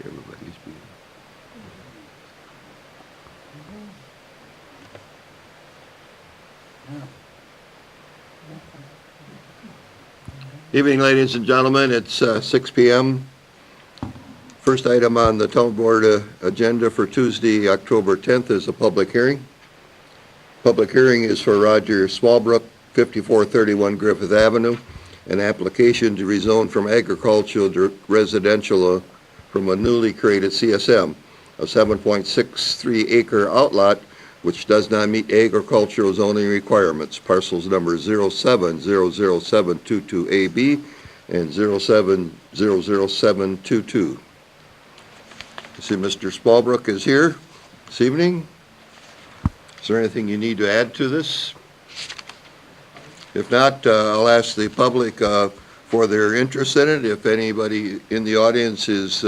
Everybody's being. Evening, ladies and gentlemen. It's 6 p.m. First item on the town board agenda for Tuesday, October 10th is a public hearing. Public hearing is for Roger Smallbrook, 5431 Griffith Avenue, an application to rezone from agricultural to residential from a newly created CSM, a 7.63 acre outlot which does not meet agricultural zoning requirements. Parcels number 07000722AB and 07000722. I see Mr. Smallbrook is here this evening. Is there anything you need to add to this? If not, I'll ask the public for their interest in it. If anybody in the audience is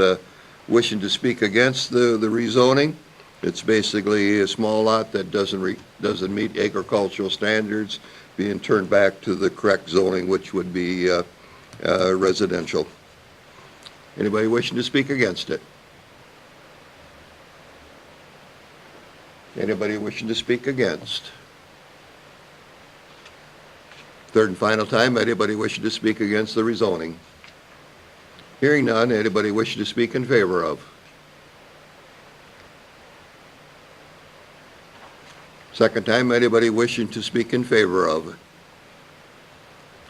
wishing to speak against the rezoning, it's basically a small lot that doesn't meet agricultural standards being turned back to the correct zoning, which would be residential. Anybody wishing to speak against it? Anybody wishing to speak against? Third and final time, anybody wishing to speak against the rezoning? Hearing none, anybody wishing to speak in favor of? Second time, anybody wishing to speak in favor of?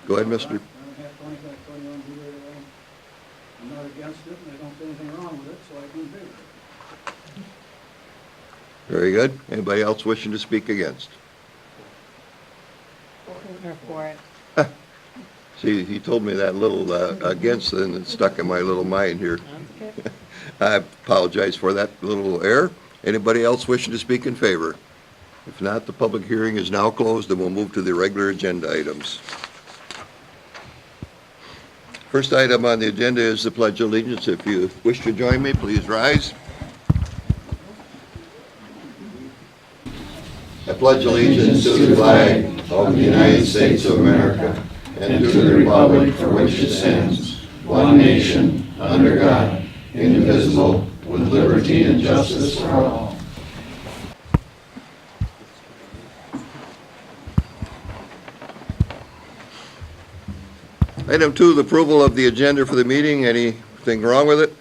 Go ahead, Mr. I'm not against it, and I don't see anything wrong with it, so I can favor it. Very good. Anybody else wishing to speak against? Or for it. See, he told me that little against, and it stuck in my little mind here. Okay. I apologize for that little error. Anybody else wishing to speak in favor? If not, the public hearing is now closed, and we'll move to the regular agenda items. First item on the agenda is the Pledge of Allegiance. If you wish to join me, please rise. I pledge allegiance to the flag of the United States of America and to the republic for which it stands, one nation, under God, indivisible, with liberty and justice for all. Item 2, the approval of the agenda for the meeting. Anything wrong with it?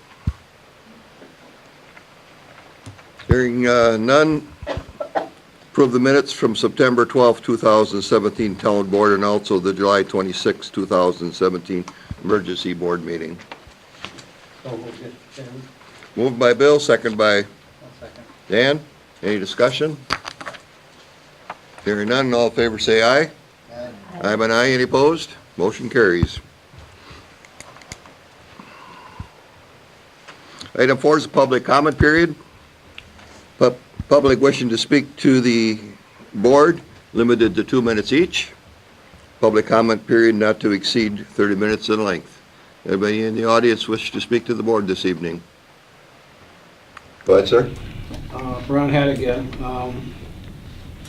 Hearing none. Approve the minutes from September 12, 2017 Town Board and also the July 26, 2017 Emergency Board meeting. So we'll get Chairman. Moved by Bill, second by I'll second. Dan. Any discussion? Hearing none, all in favor say aye. Aye. Aye by aye. Any opposed? Motion carries. Item 4 is a public comment period. Public wishing to speak to the board, limited to 2 minutes each. Public comment period not to exceed 30 minutes in length. Anybody in the audience wish to speak to the board this evening? Go ahead, sir. Ron Haddigan.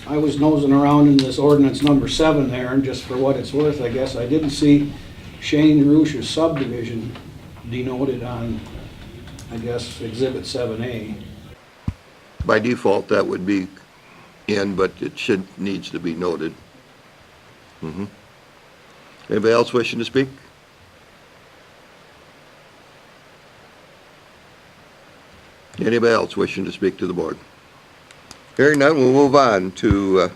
I was nosing around in this ordinance number 7 there, and just for what it's worth, I guess, I didn't see Shane Rusch's subdivision denoted on, I guess, Exhibit 7A. By default, that would be in, but it needs to be noted. Anybody else wishing to speak? Anybody else wishing to speak to the board? Hearing none, we'll move on to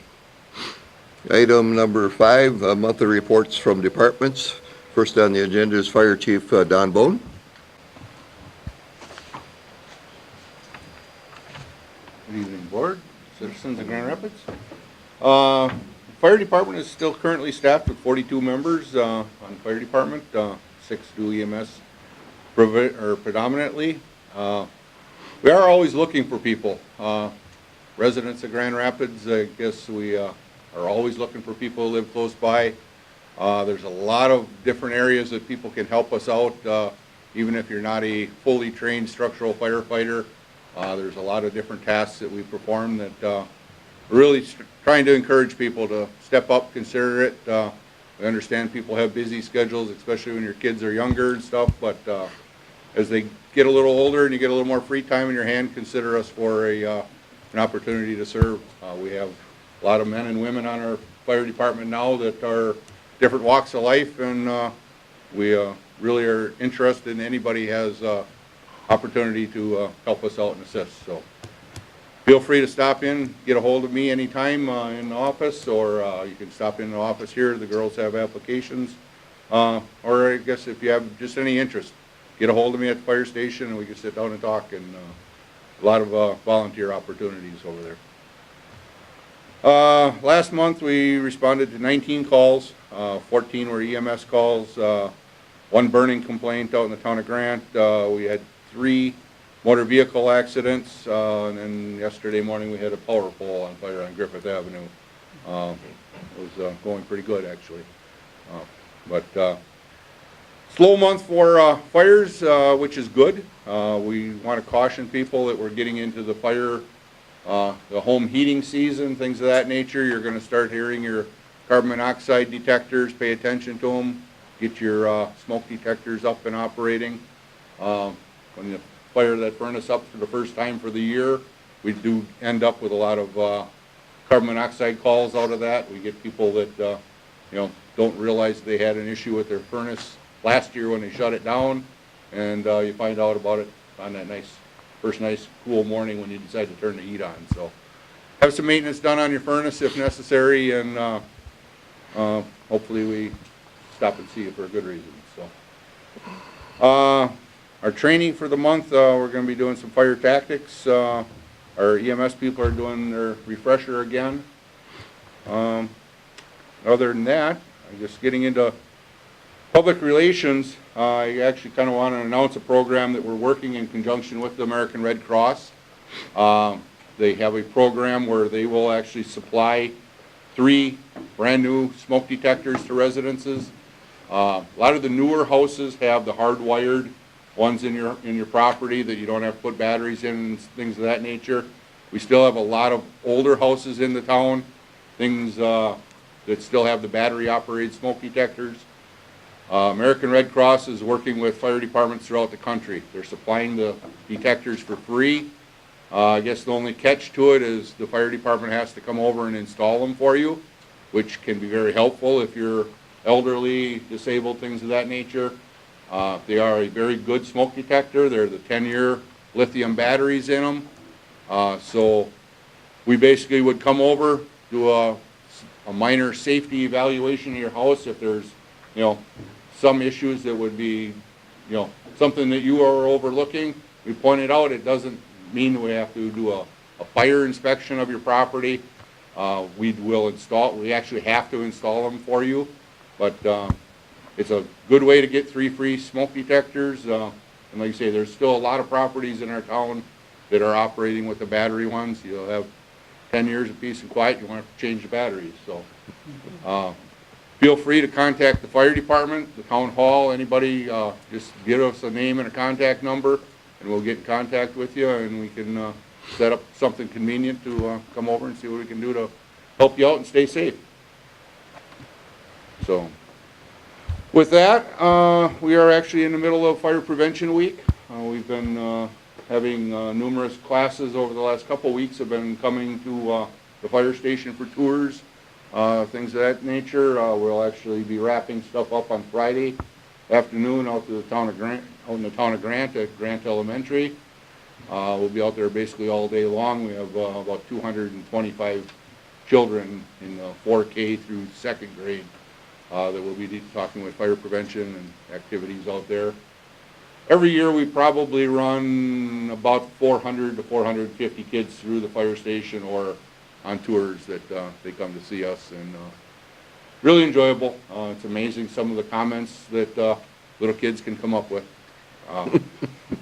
item number 5, monthly reports from departments. First on the agenda is Fire Chief Don Bone. Good evening, Board, citizens of Grand Rapids. Fire Department is still currently staffed with 42 members on Fire Department, 6 do EMS predominantly. We are always looking for people. Residents of Grand Rapids, I guess we are always looking for people who live close by. There's a lot of different areas that people can help us out, even if you're not a fully trained structural firefighter. There's a lot of different tasks that we perform that we're really trying to encourage people to step up, consider it. We understand people have busy schedules, especially when your kids are younger and stuff, but as they get a little older and you get a little more free time in your hand, consider us for an opportunity to serve. We have a lot of men and women on our fire department now that are different walks of life, and we really are interested in anybody has opportunity to help us out and assist. So feel free to stop in, get a hold of me anytime in the office, or you can stop in the office here. The girls have applications. Or I guess if you have just any interest, get a hold of me at the fire station and we can sit down and talk, and a lot of volunteer opportunities over there. Last month we responded to 19 calls, 14 were EMS calls, one burning complaint out in the town of Grant. We had 3 motor vehicle accidents, and then yesterday morning we had a power pole on fire on Griffith Avenue. It was going pretty good actually. But slow month for fires, which is good. We want to caution people that we're getting into the fire, the home heating season, things of that nature. You're going to start hearing your carbon monoxide detectors, pay attention to them, get your smoke detectors up and operating. When you fire that furnace up for the first time for the year, we do end up with a lot of carbon monoxide calls out of that. We get people that don't realize they had an issue with their furnace last year when they shut it down, and you find out about it on that first nice cool morning when you decide to turn the heat on. So have some maintenance done on your furnace if necessary, and hopefully we stop and see you for a good reason. So our training for the month, we're going to be doing some fire tactics. Our EMS people are doing their refresher again. Other than that, I'm just getting into public relations. I actually kind of want to announce a program that we're working in conjunction with the American Red Cross. They have a program where they will actually supply 3 brand new smoke detectors to residences. A lot of the newer houses have the hardwired ones in your property that you don't have to put batteries in and things of that nature. We still have a lot of older houses in the town, things that still have the battery operated smoke detectors. American Red Cross is working with fire departments throughout the country. They're supplying the detectors for free. I guess the only catch to it is the fire department has to come over and install them for you, which can be very helpful if you're elderly, disabled, things of that nature. They are a very good smoke detector. They're the 10-year lithium batteries in them. So we basically would come over, do a minor safety evaluation of your house. If there's, some issues that would be, something that you are overlooking, we point it out. It doesn't mean we have to do a fire inspection of your property. We actually have to install them for you, but it's a good way to get 3 free smoke detectors. And like you say, there's still a lot of properties in our town that are operating with the battery ones. You'll have 10 years of peace and quiet, you won't have to change the batteries. So feel free to contact the fire department, the town hall, anybody, just give us a name and a contact number, and we'll get in contact with you, and we can set up something convenient to come over and see what we can do to help you out and stay safe. So with that, we are actually in the middle of Fire Prevention Week. We've been having numerous classes over the last couple of weeks, have been coming to the fire station for tours, things of that nature. We'll actually be wrapping stuff up on Friday afternoon out to the town of Grant, out in the town of Grant at Grant Elementary. We'll be out there basically all day long. We have about 225 children in 4K through 2nd grade that we'll be talking with fire prevention and activities out there. Every year we probably run about 400 to 450 kids through the fire station or on tours that they come to see us, and really enjoyable. It's amazing some of the comments that little kids can come up with.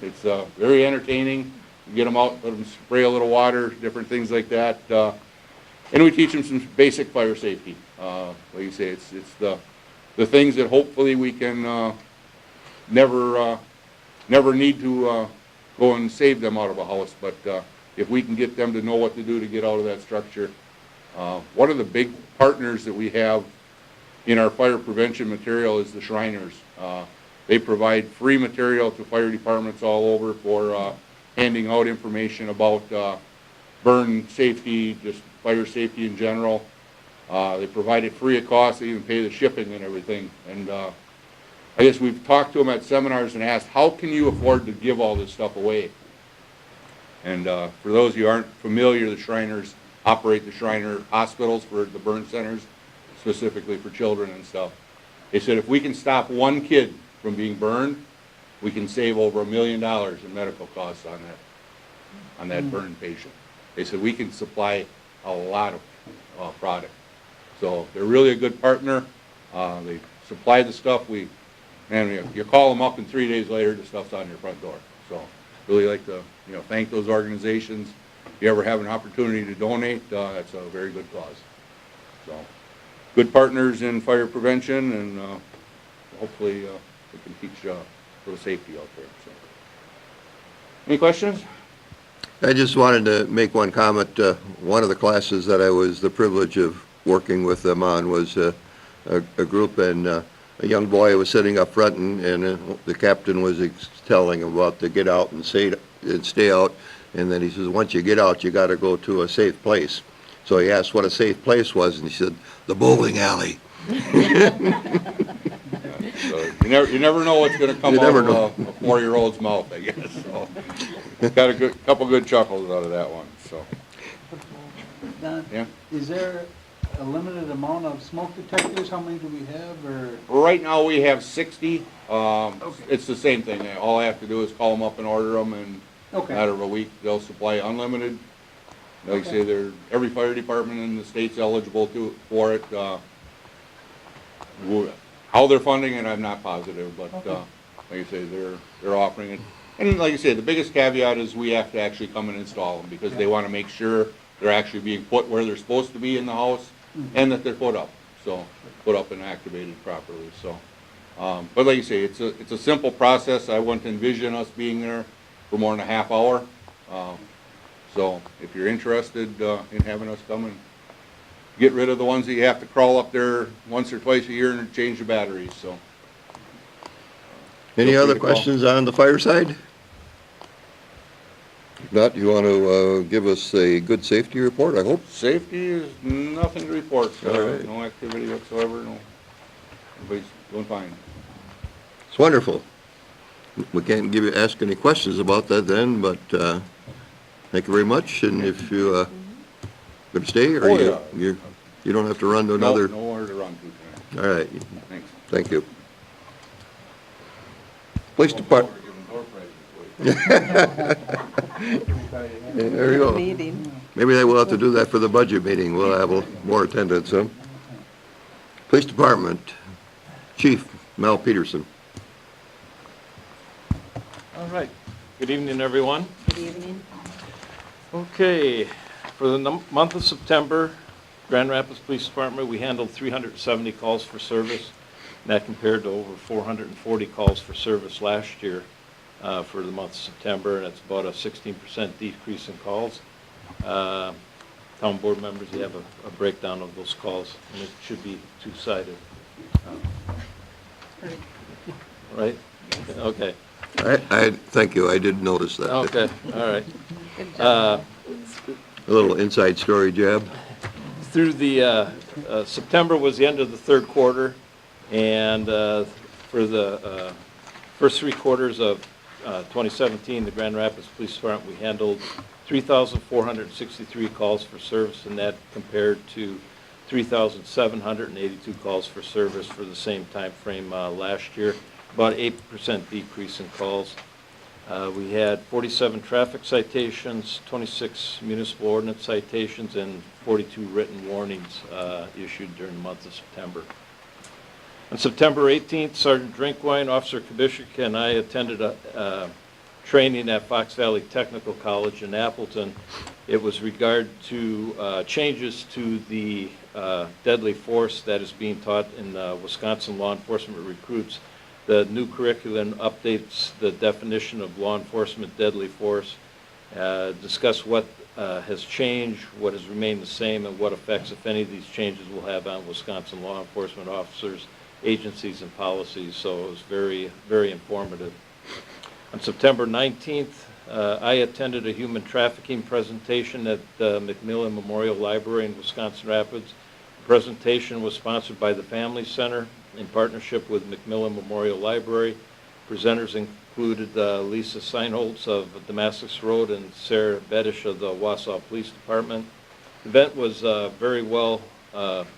It's very entertaining. We get them out, let them spray a little water, different things like that. And we teach them some basic fire safety. Like you say, it's the things that hopefully we can never need to go and save them out of a house, but if we can get them to know what to do to get out of that structure. One of the big partners that we have in our fire prevention material is the Shriners. They provide free material to fire departments all over for handing out information about burn safety, just fire safety in general. They provide it free of cost. They even pay the shipping and everything. And I guess we've talked to them at seminars and asked, how can you afford to give all this stuff away? And for those of you who aren't familiar, the Shriners operate the Shriner hospitals for the burn centers, specifically for children and stuff. They said if we can stop one kid from being burned, we can save over $1 million in medical costs on that burn patient. They said we can supply a lot of product. So they're really a good partner. They supply the stuff. You call them up and 3 days later, the stuff's on your front door. So really like to thank those organizations. If you ever have an opportunity to donate, that's a very good cause. So good partners in fire prevention, and hopefully we can teach a little safety out there. So. Any questions? I just wanted to make one comment. One of the classes that I was the privilege of working with them on was a group, and a young boy was sitting up front, and the captain was telling him about to get out and stay out. And then he says, once you get out, you got to go to a safe place. So he asked what a safe place was, and he said, the bowling alley. So you never know what's going to come out of a 4-year-old's mouth, I guess. So got a couple good chuckles out of that one. So Don, yeah. is there a limited amount of smoke detectors? How many do we have? Or Right now we have 60. Okay. It's the same thing. All I have to do is call them up and order them, and Okay. matter of a week they'll supply unlimited. Like I say, every fire department in the state's eligible for it. How they're funding it, I'm not positive, but like I say, they're offering it. And like I say, the biggest caveat is we have to actually come and install them, because they want to make sure they're actually being put where they're supposed to be in the house, and that they're put up. So put up and activated properly. So, but like you say, it's a simple process. I wouldn't envision us being there for more than a half hour. So if you're interested in having us come and get rid of the ones that you have to crawl up there once or twice a year and change the batteries. So. Any Feel free other to call. questions on the fire side? If not, you want to give us a good safety report, I hope? Safety is nothing to report. All right. No activity whatsoever. No, everybody's doing fine. It's wonderful. We can't ask any questions about that then, but thank you very much. And if you going to stay, or Oh, you don't have to run to another? No, nowhere to run to tonight. All right. Thanks. Thank you. Police Department. There you go. Meeting. Maybe they will have to do that for the budget meeting. We'll have more attendance, huh? Police Department, Chief Mel Peterson. All right. Good evening, everyone. Good evening. Okay, for the month of September, Grand Rapids Police Department, we handled 370 calls for service. And that compared to over 440 calls for service last year for the month of September, and it's about a 16% decrease in calls. Town board members, you have a breakdown of those calls, and it should be two-sided. Right? Okay. I thank you. I did notice that. Okay, all right. Good job. A little inside story jab. Through the, September was the end of the third quarter, and for the first 3 quarters of 2017, the Grand Rapids Police Department, we handled 3,463 calls for service, and that compared to 3,782 calls for service for the same time frame last year, about 8% decrease in calls. We had 47 traffic citations, 26 municipal ordinance citations, and 42 written warnings issued during the month of September. On September 18th, Sergeant Drinkwine, Officer Kubishik, and I attended a training at Fox Valley Technical College in Appleton. It was regard to changes to the deadly force that is being taught in Wisconsin law enforcement recruits. The new curriculum updates the definition of law enforcement deadly force, discuss what has changed, what has remained the same, and what effects, if any, of these changes will have on Wisconsin law enforcement officers agencies and policies, so it was very, very informative. On September 19th, I attended a human trafficking presentation at McMillan Memorial Library in Wisconsin Rapids. The presentation was sponsored by the Family Center in partnership with McMillan Memorial Library. Presenters included Lisa Seinholz of Damascus Road and Sarah Bedish of the Wausau Police Department. The event was very well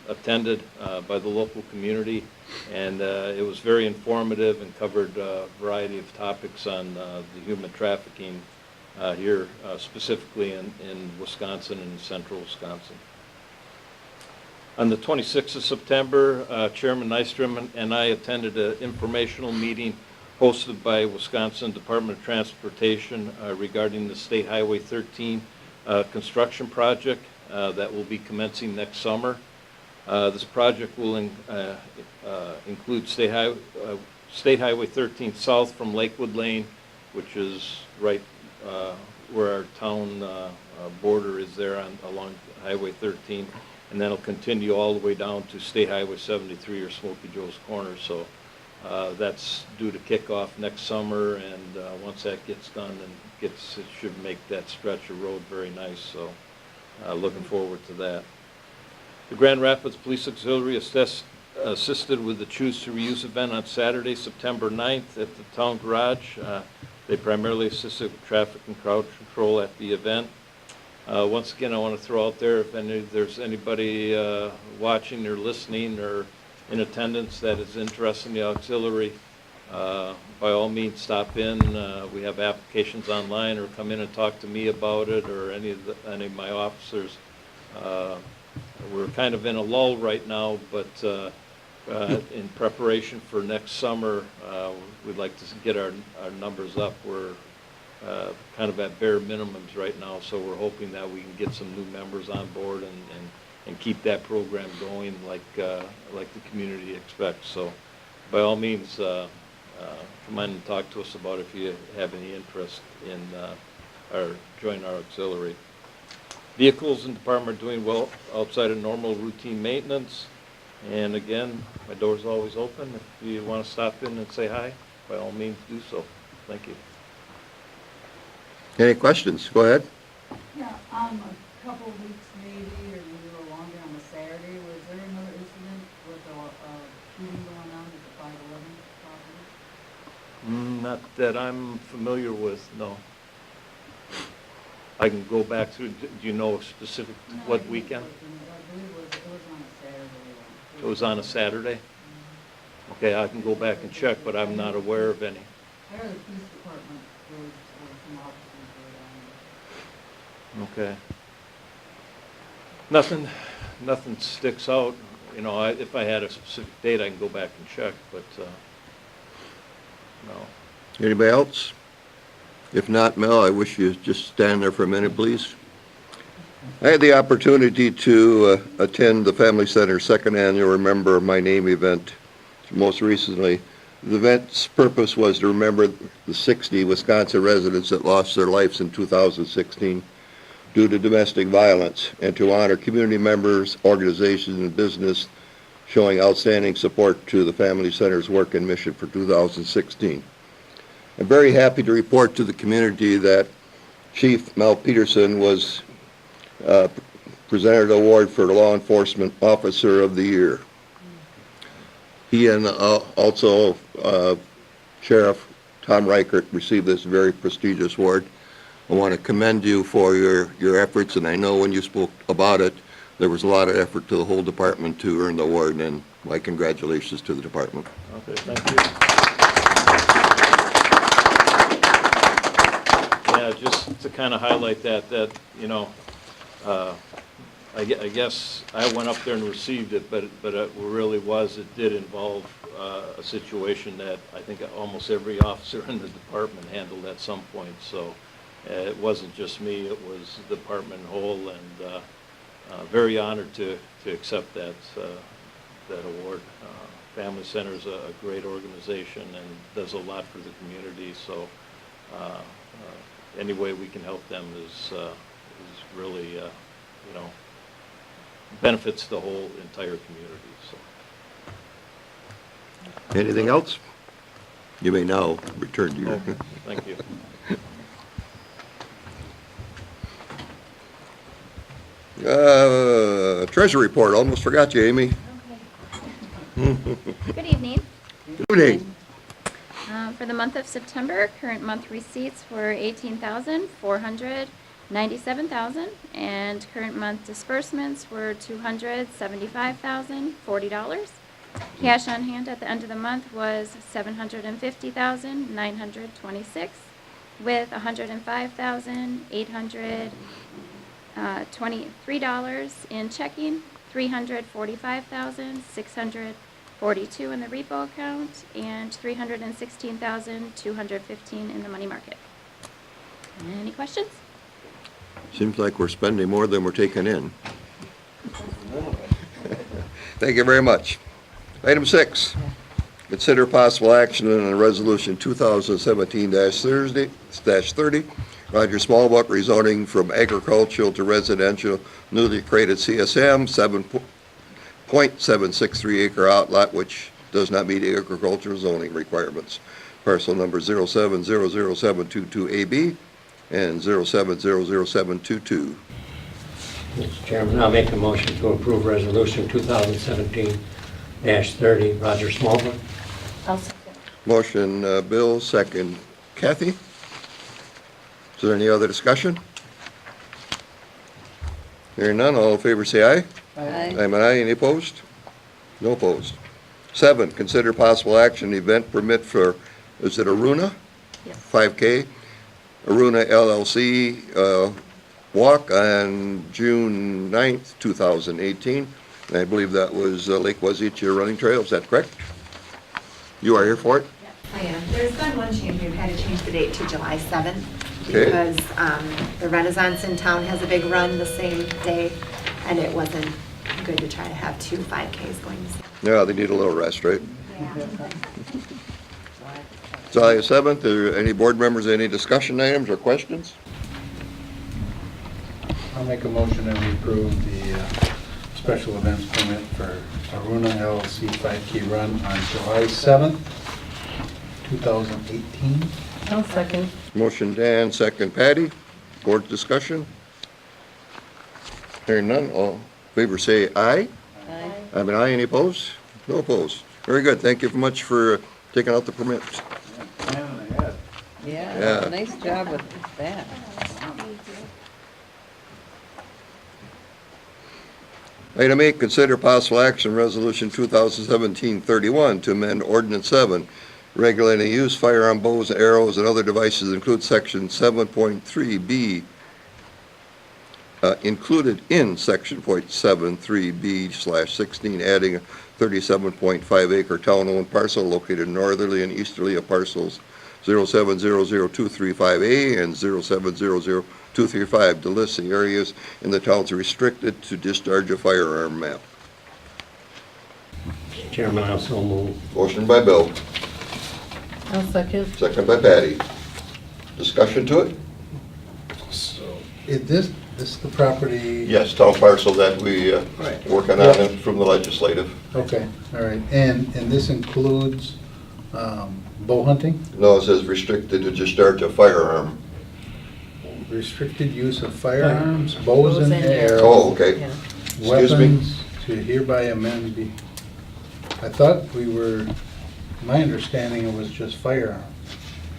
attended by the local community, and it was very informative and covered a variety of topics on the human trafficking here, specifically in Wisconsin and central Wisconsin. On the 26th of September, Chairman Nystrom and I attended an informational meeting hosted by Wisconsin Department of Transportation regarding the State Highway 13 construction project that will be commencing next summer. This project will include State Highway 13 south from Lakewood Lane, which is right where our town border is there along Highway 13, and then it'll continue all the way down to State Highway 73 or Smoky Joe's Corner. So that's due to kick off next summer, and once that gets done, it should make that stretch of road very nice. So looking forward to that. The Grand Rapids Police Auxiliary assisted with the Choose to Reuse event on Saturday, September 9th at the town garage. They primarily assisted with traffic and crowd control at the event. Once again, I want to throw out there, if there's anybody watching or listening or in attendance that is interested in the auxiliary, by all means stop in. We have applications online, or come in and talk to me about it, or any of my officers. We're kind of in a lull right now, but in preparation for next summer, we'd like to get our numbers up. We're kind of at bare minimums right now, so we're hoping that we can get some new members on board and keep that program going like the community expects. So by all means, come on and talk to us about if you have any interest in join our auxiliary. Vehicles in the department are doing well outside of normal routine maintenance. And again, my door's always open. If you want to stop in and say hi, by all means do so. Thank you. Any questions? Go ahead. Yeah, a couple of weeks maybe, or maybe a little longer on a Saturday, was there another incident with a shooting going on at the 511 property? Not that I'm familiar with, no. I can go back through, do you know specific, No, what I think weekend? I believe it was on a Saturday. It was on a Saturday? Okay, I can go back and check, but I'm not aware of any. I heard the police department, there was some officers were down Nothing sticks out. You know, if I had a specific date, I can go back and check, but, no. Anybody else? If not, Mel, I wish you'd just stand there for a minute, please. I had the opportunity to attend the Family Center's second annual Remember My Name event most recently. The event's purpose was to remember the 60 Wisconsin residents that lost their lives in 2016 due to domestic violence, and to honor community members, organizations, and business showing outstanding support to the Family Center's work and mission for 2016. I'm very happy to report to the community that Chief Mel Peterson was presented an award for Law Enforcement Officer of the Year. He and also Sheriff Tom Reichert received this very prestigious award. I want to commend you for your efforts, and I know when you spoke about it, there was a lot of effort to the whole department to earn the award, and my congratulations to the department. Okay, thank you. Yeah, just to kind of highlight that, you know, I guess I went up there and received it, but it really it did involve a situation that I think almost every officer in the department handled at some point. So it wasn't just me, it was the department whole, and very honored to accept that award. Family Center is a great organization and does a lot for the community, so any way we can help them is really, you know, benefits the whole entire community. So Anything else? You may now return to your... Thank you. Treasury report, almost forgot you, Amy. Good evening. Good evening. For the month of September, current month receipts were $18,497,000, and current month disbursements were $275,040. Cash on hand at the end of the month was $750,926, with $105,823 in checking, $345,642 in the repo account, and $316,215 in the money market. Any questions? Seems like we're spending more than we're taking in. Thank you very much. Item 6, consider possible action on a resolution 2017-30, Roger Smallbuck rezoning from agricultural to residential, newly created CSM, 7.763 acre outlot, which does not meet agricultural zoning requirements. Parcel number 0700722AB and 0700722. Mr. Chairman, I'll make a motion to approve Resolution 2017-30, Roger Smallwood. I'll second. Motion, Bill, second Kathy. Is there any other discussion? Hearing none, all in favor say aye. Aye. I'm an aye. Any opposed? No opposed. 7, consider possible action, event permit for, is it Aruna? Yes. 5K, Aruna LLC, walk on June 9th, 2018. And I believe that was Lake Wazicha Running Trail, is that correct? You are here for it? I am. There's been one change. We've had to change the date to July 7th Okay. because the Renaissance in town has a big run the same day, and it wasn't good to try to have 2 5Ks going the same. Yeah, they need a little rest, right? July 7th, are there any board members, any discussion items or questions? I'll make a motion that we approve the special events permit for Aruna LLC 5K run on July 7th, 2018. I'll second. Motion Dan, second Patty. Board discussion? Hearing none, all in favor say aye. Aye. I'm an aye. Any opposed? No opposed. Very good. Thank you very much for taking out the permits. Yeah, Yeah. nice job with that. Item 8, consider possible action, Resolution 2017-31, to amend Ordinance 7, regulating use firearm bows, arrows, and other devices, include Section 7.3B, included in Section .73B/16, adding a 37.5 acre town-owned parcel located northerly and easterly of parcels 0700235A and 0700235 to list the areas in the towns restricted to discharge a firearm map. Mr. Chairman, I also move. Motion by Bill, I'll second. second by Patty. Discussion to it? So, is this the property? Yes, town parcel that we working on it from the legislative. Okay, all right. And this includes bow hunting? No, it says restricted to discharge a firearm. Restricted use of firearms, bows and arrows. Oh, okay. Yeah. Excuse me? Weapons to hereby amend the, I thought we were, my understanding it was just firearms.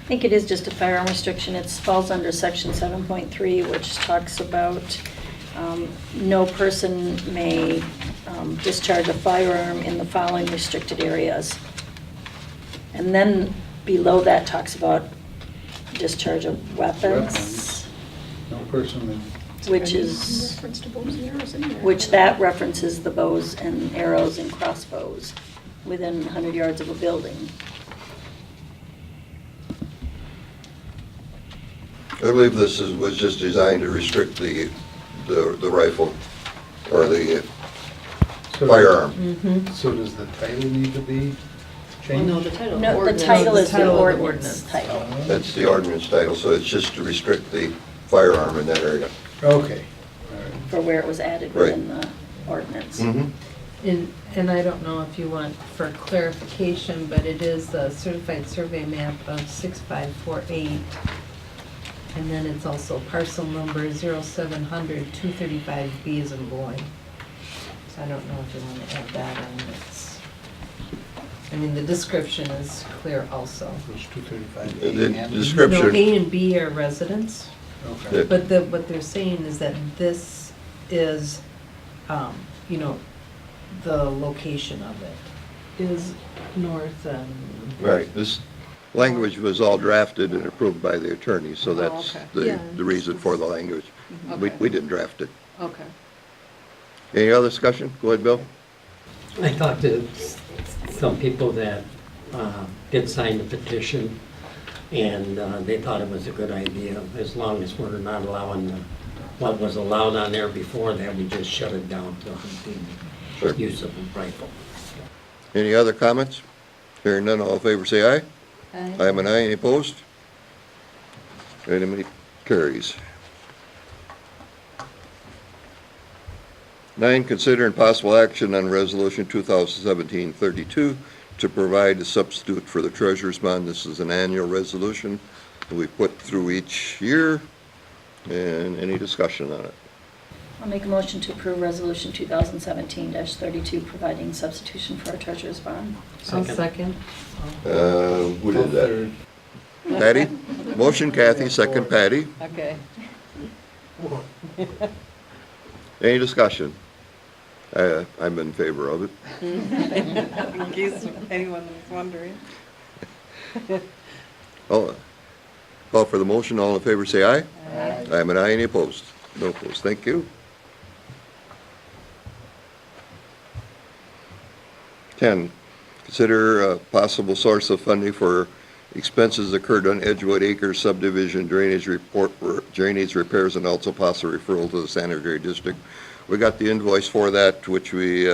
I think it is just a firearm restriction. It falls under section 7.3, which talks about no person may discharge a firearm in the following restricted areas. And then below that talks about discharge of weapons, No person may. which that references the bows and arrows and crossbows within 100 yards of a building. I believe this was just designed to restrict the rifle or the So- firearm. So does the title need to be changed? No, the title is the of the ordinance title. That's the ordinance title, so it's just to restrict the firearm in that area. Okay, all right. For where it was added Right. within the ordinance. Mhm. And I don't know if you want for clarification, but it is the certified survey map of 6548. And then it's also parcel number 0700-235B as in boy. So I don't know if you want to add that in. I mean, the description is clear also. Those 235. The No, description, A and B are residents, Okay. but what they're saying is that this is, you know, the location of it is north and. right, this language was all drafted and approved by the attorney, so that's okay. the Yeah. the reason for the language. We Okay. we didn't draft it. Okay. Any other discussion? Go ahead, Bill. I talked to some people that did sign the petition, and they thought it was a good idea, as long as we're not allowing what was allowed on there before that, we just shut it down to hunting, Sure. use of a rifle. Any other comments? Hearing none, all in favor say aye. Aye. Aye and aye, any opposed? Any carries. 9, consider and possible action on resolution 2017-32 to provide a substitute for the treasurer's bond. This is an annual resolution that we put through each year. And any discussion on it? I'll make a motion to approve resolution 2017-32, providing substitution for our treasurer's bond. I'll second. Who did that? Patty? Motion Kathy, second Patty. Okay. Any discussion? I'm in favor of it. In case anyone was wondering. Oh, call for the motion, all in favor say aye. Aye. I'm an aye, any opposed? No opposed, thank you. 10, consider a possible source of funding for expenses incurred on Edgewood Acres subdivision drainage repairs and also possible referral to the sanitary district. We got the invoice for that, which we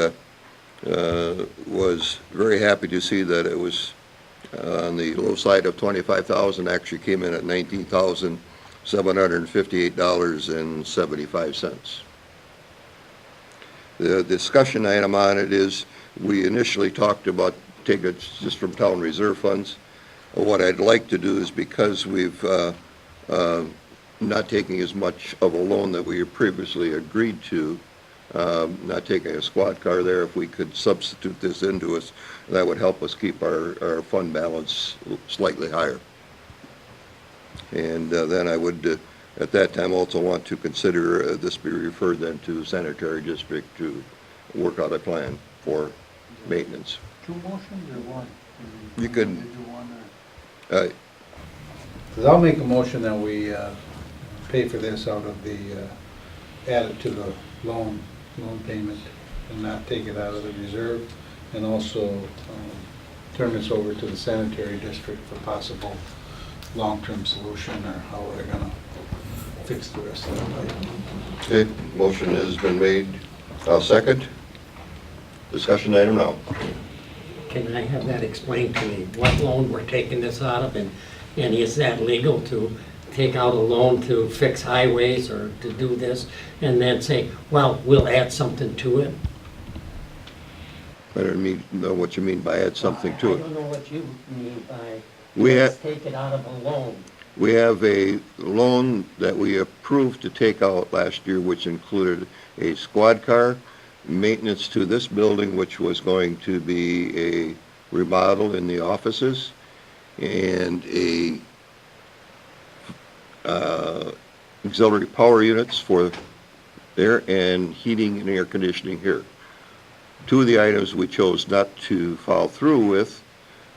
was very happy to see that it was on the low side of $25,000, actually came in at $19,758.75. The discussion item on it is, we initially talked about taking it just from town reserve funds. What I'd like to do is, because we've not taking as much of a loan that we had previously agreed to, not taking a squad car there, if we could substitute this into us, that would help us keep our fund balance slightly higher. And then I would, at that time, also want to consider this be referred then to sanitary district to work out a plan for maintenance. Two motions or one? You can- Do one or- Uh, Because I'll make a motion that we pay for this out of the, add it to the loan payment and not take it out of the reserve, and also turn this over to the sanitary district for possible long-term solution or how they're gonna fix the rest of the pipe. Okay, motion has been made. I'll second. Discussion item now. Can I have that explained to me, what loan we're taking this out of, and is that legal to take out a loan to fix highways or to do this, and then say, well, we'll add something to it? I don't know what you mean by add something to I it. don't know what you mean by, We let's have, take it out of a loan. we have a loan that we approved to take out last year, which included a squad car, maintenance to this building, which was going to be a remodel in the offices, and a auxiliary power units for there, and heating and air conditioning here. Two of the items we chose not to follow through with,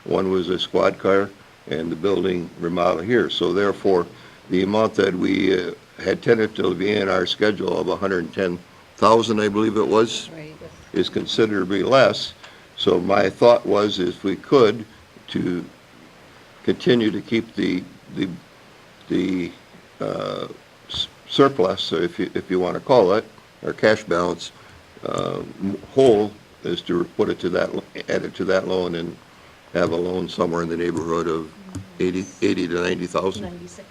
one was a squad car and the building remodel here. So therefore, the amount that we had tentatively in our schedule of $110,000, I believe it was, Right. is considerably less. So my thought was, if we could, to continue to keep the surplus, if you want to call it, or cash balance, whole, is to put it to that, add it to that loan and have a loan somewhere in the neighborhood of 80 to 90,000. 96.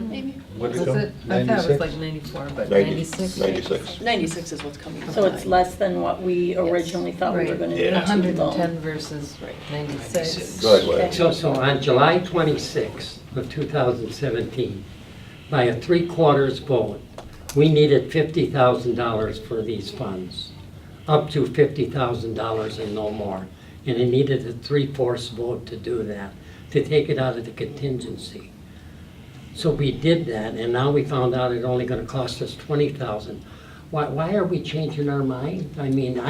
Maybe. What'd Was come? it? I thought it was 96? like 94, but 90 96? 96. 96 is what's coming. So it's less than what we originally thought we were Right. going to do. Yeah. 110 versus 96. Go ahead, Wes. So on July 26th of 2017, by a 3/4 vote, we needed $50,000 for these funds, up to $50,000 and no more. And it needed a 3/4 vote to do that, to take it out of the contingency. So we did that, and now we found out it's only gonna cost us $20,000. Why are we changing our mind? I mean,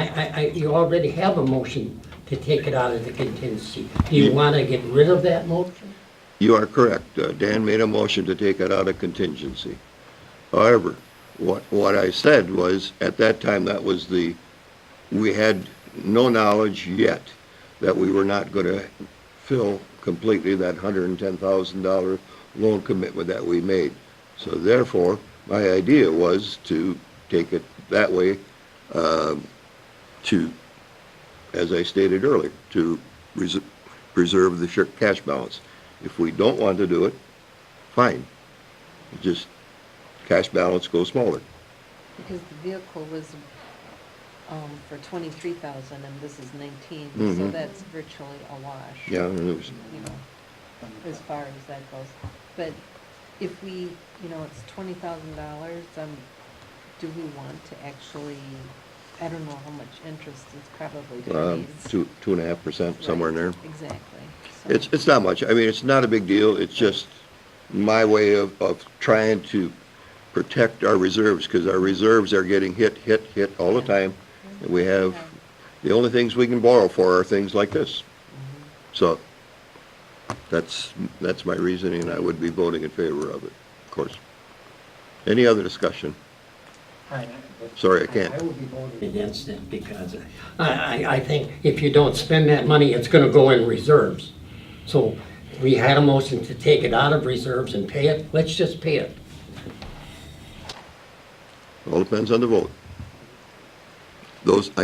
you already have a motion to take it out of the contingency. Do you wanna get rid of that motion? You are correct. Dan made a motion to take it out of contingency. However, what I said was, at that time, we had no knowledge yet that we were not gonna fill completely that $110,000 loan commitment that we made. So therefore, my idea was to take it that way, to, as I stated earlier, to preserve the cash balance. If we don't want to do it, fine. Just cash balance goes smaller. Because the vehicle was for 23,000 and this is 19, so Mhm. that's virtually a wash. Yeah, and it was, You know, as far as that goes. But if we, you know, it's $20,000, do we want to actually, I don't know how much interest it's probably gonna be. 2.5%, somewhere in there. Exactly. So- It's not much. I mean, it's not a big deal. It's just my way of trying to protect our reserves, because our reserves are getting hit all the time. And we have, the only things we can borrow for are things like this. So that's my reasoning, and I would be voting in favor of it, of course. Any other discussion? Sorry, I can't. I would be voting against it because I think if you don't spend that money, it's gonna go in reserves. So we had a motion to take it out of reserves and pay it, let's just pay it. All depends on the vote.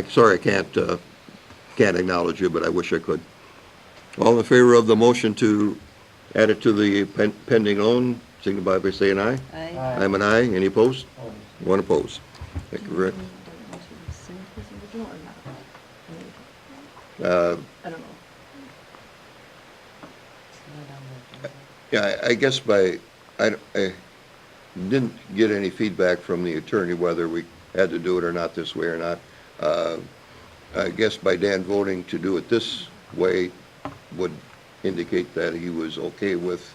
Sorry, I can't acknowledge you, but I wish I could. All in favor of the motion to add it to the pending loan, signify by saying aye. I, I'm an aye. Any opposed? One opposed. Thank you, Rick. I don't know. Yeah, I guess I didn't get any feedback from the attorney whether we had to do it or not this way or not. I guess by Dan voting to do it this way would indicate that he was okay with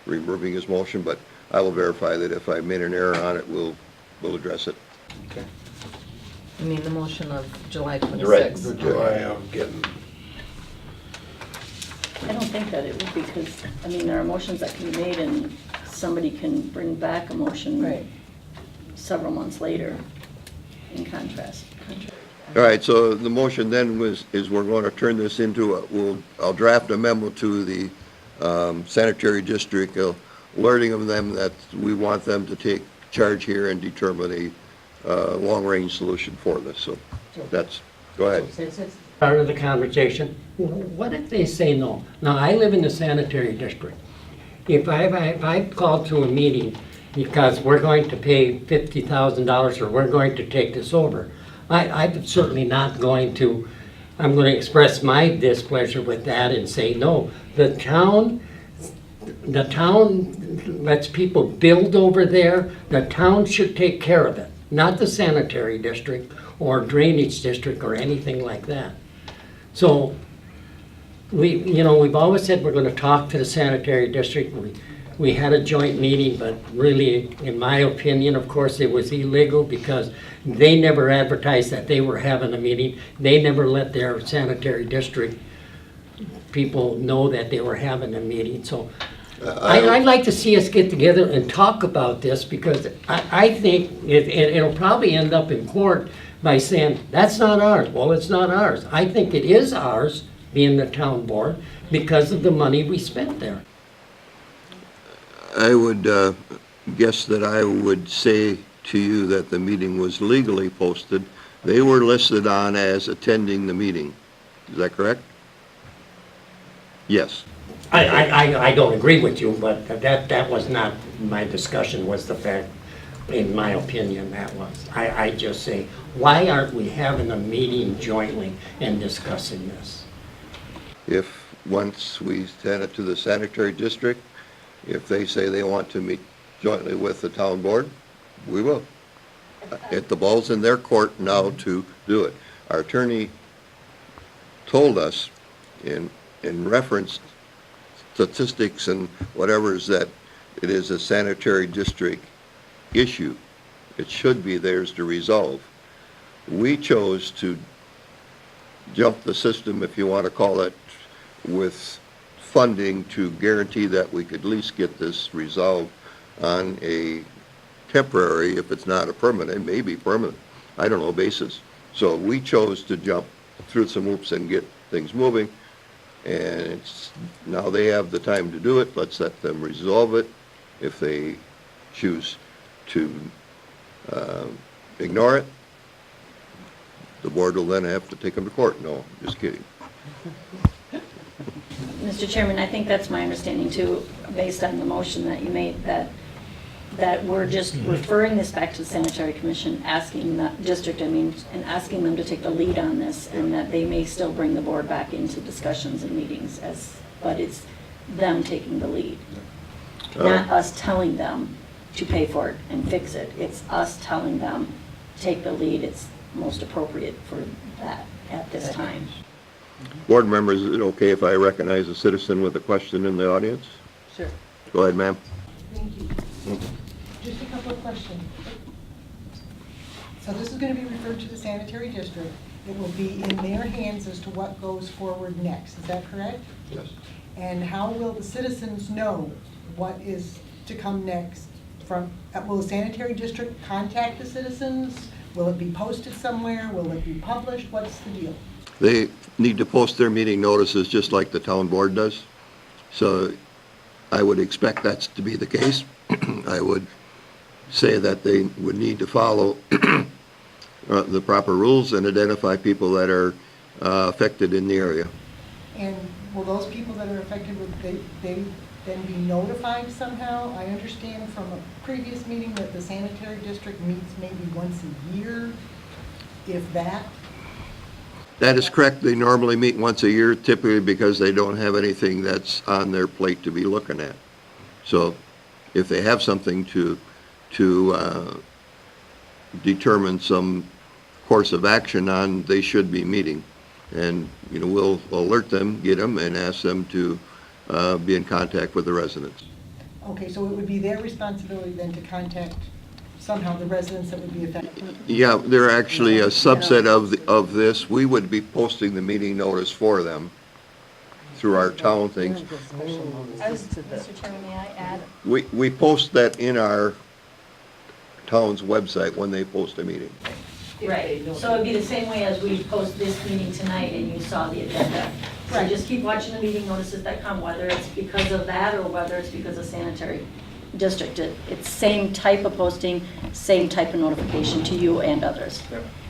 removing his motion, but I will verify that if I made an error on it, we'll address it. Okay. I mean, the motion of July You're right. 26th. July, I'm getting, I don't think that it would be, because, I mean, there are motions that can be made and somebody can bring back a motion Right. several months later in contrast. All right, so the motion then is we're going to turn this into I'll draft a memo to the sanitary district, alerting them that we want them to take charge here and determine a long-range solution for this. So go ahead. Since it's part of the conversation, what if they say no? Now, I live in the sanitary district. If I've called to a meeting because we're going to pay $50,000 or we're going to take this over, I'm certainly not going to, I'm going to express my displeasure with that and say, no, the town lets people build over there. The town should take care of it, not the sanitary district or drainage district or anything like that. So we've always said we're going to talk to the sanitary district. We had a joint meeting, but really, in my opinion, of course, it was illegal because they never advertised that they were having a meeting. They never let their sanitary district people know that they were having a meeting. So I'd like to see us get together and talk about this, because I think it'll probably end up in court by saying, that's not ours. Well, it's not ours. I think it is ours, being the town board, because of the money we spent there. I would guess that I would say to you that the meeting was legally posted. They were listed on as attending the meeting. Is that correct? Yes. I don't agree with you, but that was not my discussion, was the fact, in my opinion, that was. I just say, why aren't we having a meeting jointly and discussing this? If, once we send it to the sanitary district, if they say they want to meet jointly with the town board, we will. The ball's in their court now to do it. Our attorney told us in reference statistics and whatever is that it is a sanitary district issue. It should be theirs to resolve. We chose to jump the system, if you want to call it, with funding to guarantee that we could at least get this resolved on a temporary, if it's not a permanent, maybe permanent, I don't know, basis. So we chose to jump through some hoops and get things moving. And now they have the time to do it. Let's let them resolve it. If they choose to ignore it, the board will then have to take them to court. No, just kidding. Mr. Chairman, I think that's my understanding too, based on the motion that you made, that we're just referring this back to the sanitary commission, asking the district, and asking them to take the lead on this, and that they may still bring the board back into discussions and meetings but it's them taking the lead. Not us telling them to pay for it and fix it. It's us telling them, take the lead. It's most appropriate for that at this time. Board members, is it okay if I recognize a citizen with a question in the audience? Sure. Go ahead, ma'am. Thank you. Just a couple of questions. So this is going to be referred to the sanitary district. It will be in their hands as to what goes forward next. Is that correct? Yes. And how will the citizens know what is to come next? Will the sanitary district contact the citizens? Will it be posted somewhere? Will it be published? What's the deal? They need to post their meeting notices just like the town board does. So I would expect that's to be the case. I would say that they would need to follow the proper rules and identify people that are affected in the area. And will those people that are affected, would they then be notified somehow? I understand from a previous meeting that the sanitary district meets maybe once a year, if that. That is correct. They normally meet once a year, typically because they don't have anything that's on their plate to be looking at. So if they have something to determine some course of action on, they should be meeting. And, we'll alert them, get them, and ask them to be in contact with the residents. Okay, so it would be their responsibility then to contact somehow the residents that would be affected? Yeah, they're actually a subset of this. We would be posting the meeting notice for them through our town things. Mr. Chairman, may I add? We post that in our town's website when they post a meeting. Right, so it'd be the same way as we post this meeting tonight and you saw the agenda. So just keep watching the meeting notices that come, whether it's because of that or whether it's because of sanitary district. It's same type of posting, same type of notification to you and others.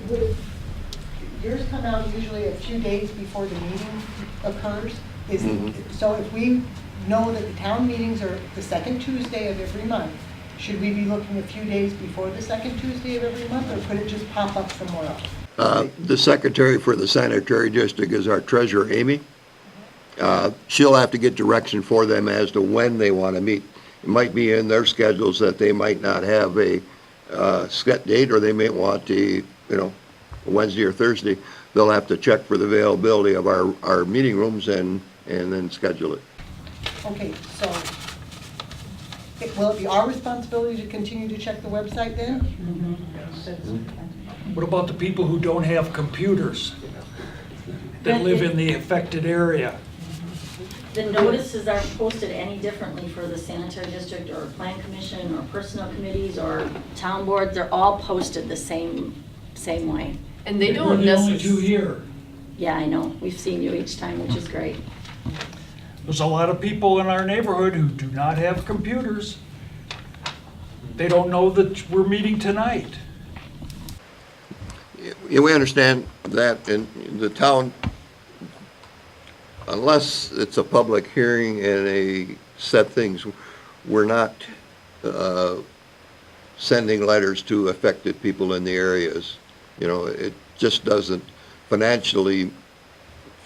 Would yours come out usually a few days before the meeting occurs? So if we know that the town meetings are the second Tuesday of every month, should we be looking a few days before the second Tuesday of every month, or could it just pop up somewhere else? The secretary for the sanitary district is our treasurer, Amy. She'll have to get direction for them as to when they want to meet. It might be in their schedules that they might not have a set date, or they may want to, Wednesday or Thursday. They'll have to check for the availability of our meeting rooms and then schedule it. Okay, so will it be our responsibility to continue to check the website then? What about the people who don't have computers that live in the affected area? The notices aren't posted any differently for the sanitary district or plan commission or personnel committees or town boards. They're all posted the same way. And they We're don't the only two necessarily, here. Yeah, I know. We've seen you each time, which is great. There's a lot of people in our neighborhood who do not have computers. They don't know that we're meeting tonight. Yeah, we understand that, and the town unless it's a public hearing and a set things, we're not sending letters to affected people in the areas. You know, it just doesn't financially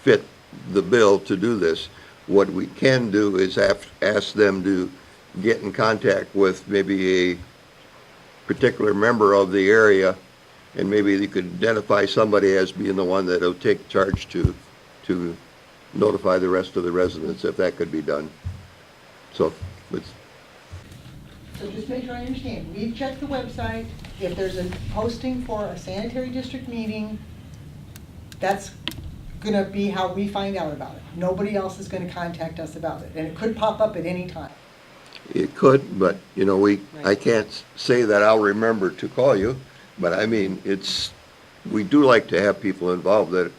fit the bill to do this. What we can do is ask them to get in contact with maybe a particular member of the area, and maybe you could identify somebody as being the one that'll take charge to notify the rest of the residents, if that could be done. So, it's, So just make sure I understand, we've checked the website, if there's a posting for a sanitary district meeting, that's gonna be how we find out about it. Nobody else is gonna contact us about it, and it could pop up at any time. it could, but, you know, I can't say that I'll remember to call you, but I mean, we do like to have people involved that,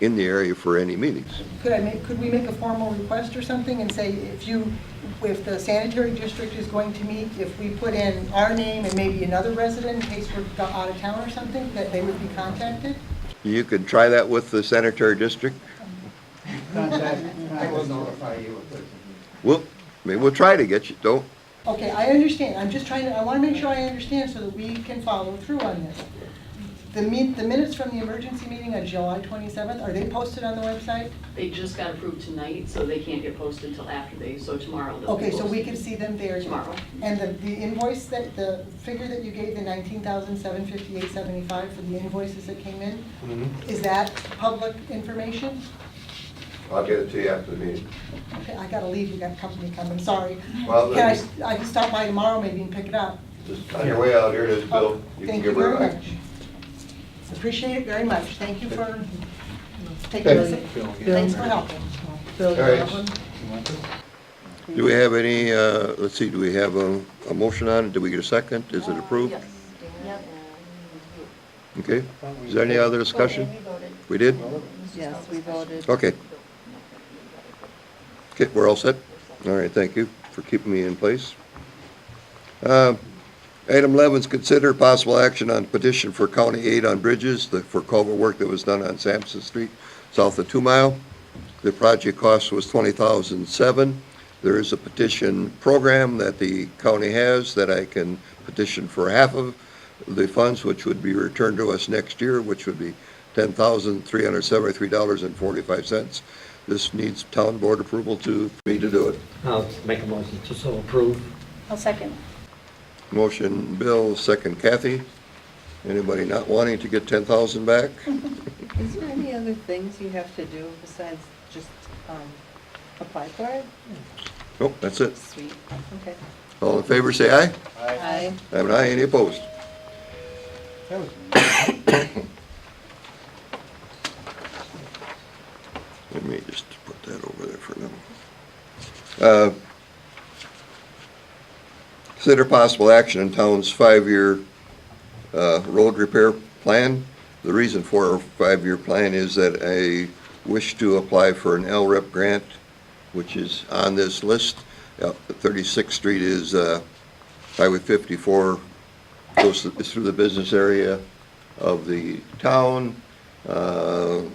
in the area for any meetings. Could we make a formal request or something and say, if the sanitary district is going to meet, if we put in our name and maybe another resident in case we're out of town or something, that they would be contacted? You could try that with the sanitary district. I will notify you if there's We'll try to get you, don't, Okay, I understand, I want to make sure I understand so that we can follow through on this. The minutes from the emergency meeting on July 27th, are they posted on the website? They just got approved tonight, so they can't get posted until after so tomorrow they'll be Okay, so we posted. can see them there Tomorrow. And the invoice the figure that you gave, the $19,758.75 for the invoices that came in, is that public information? I'll get it to you after the meeting. Okay, I gotta leave, you got company coming, sorry. Well, Can I can stop by tomorrow maybe and pick it up? Just on your way out, here it is, Bill. You can Thank you give her very a- much. Appreciate it very much, thank you for taking this, thanks for helping. All right. Do we have any, let's see, do we have a motion on it? Did we get a second? Is it approved? Yes. Okay. Is there any other discussion? We did? Yes, we voted. Okay. Okay, we're all set? All right, thank you for keeping me in place. Item 11 is consider possible action on petition for county aid on bridges for culvert work that was done on Sampson Street, south of 2 Mile. The project cost was $20,007. There is a petition program that the county has that I can petition for half of the funds, which would be returned to us next year, which would be $10,373.45. This needs town board approval for me to do it. I'll make a motion to so approve. I'll second. Motion Bill, second Kathy. Anybody not wanting to get 10,000 back? Is there any other things you have to do besides just apply for it? Nope, that's it. Sweet, okay. All in favor, say aye. Aye. I have an aye, any opposed? Let me just put that over there for now. Consider possible action in town's 5-year road repair plan. The reason for a 5-year plan is that I wish to apply for an LRIP grant, which is on this list. 36th Street is Highway 54, goes through the business area of the town. In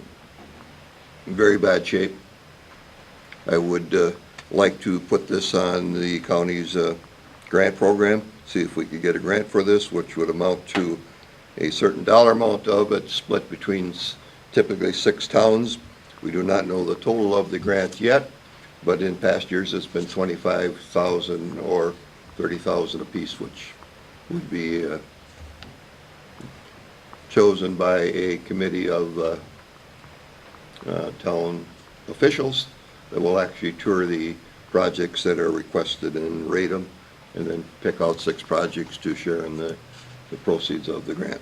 very bad shape. I would like to put this on the county's grant program, see if we could get a grant for this, which would amount to a certain dollar amount of it, split between typically 6 towns. We do not know the total of the grant yet, but in past years it's been $25,000 or $30,000 apiece, which would be chosen by a committee of town officials that will actually tour the projects that are requested and rate them, and then pick out 6 projects to share in the proceeds of the grant.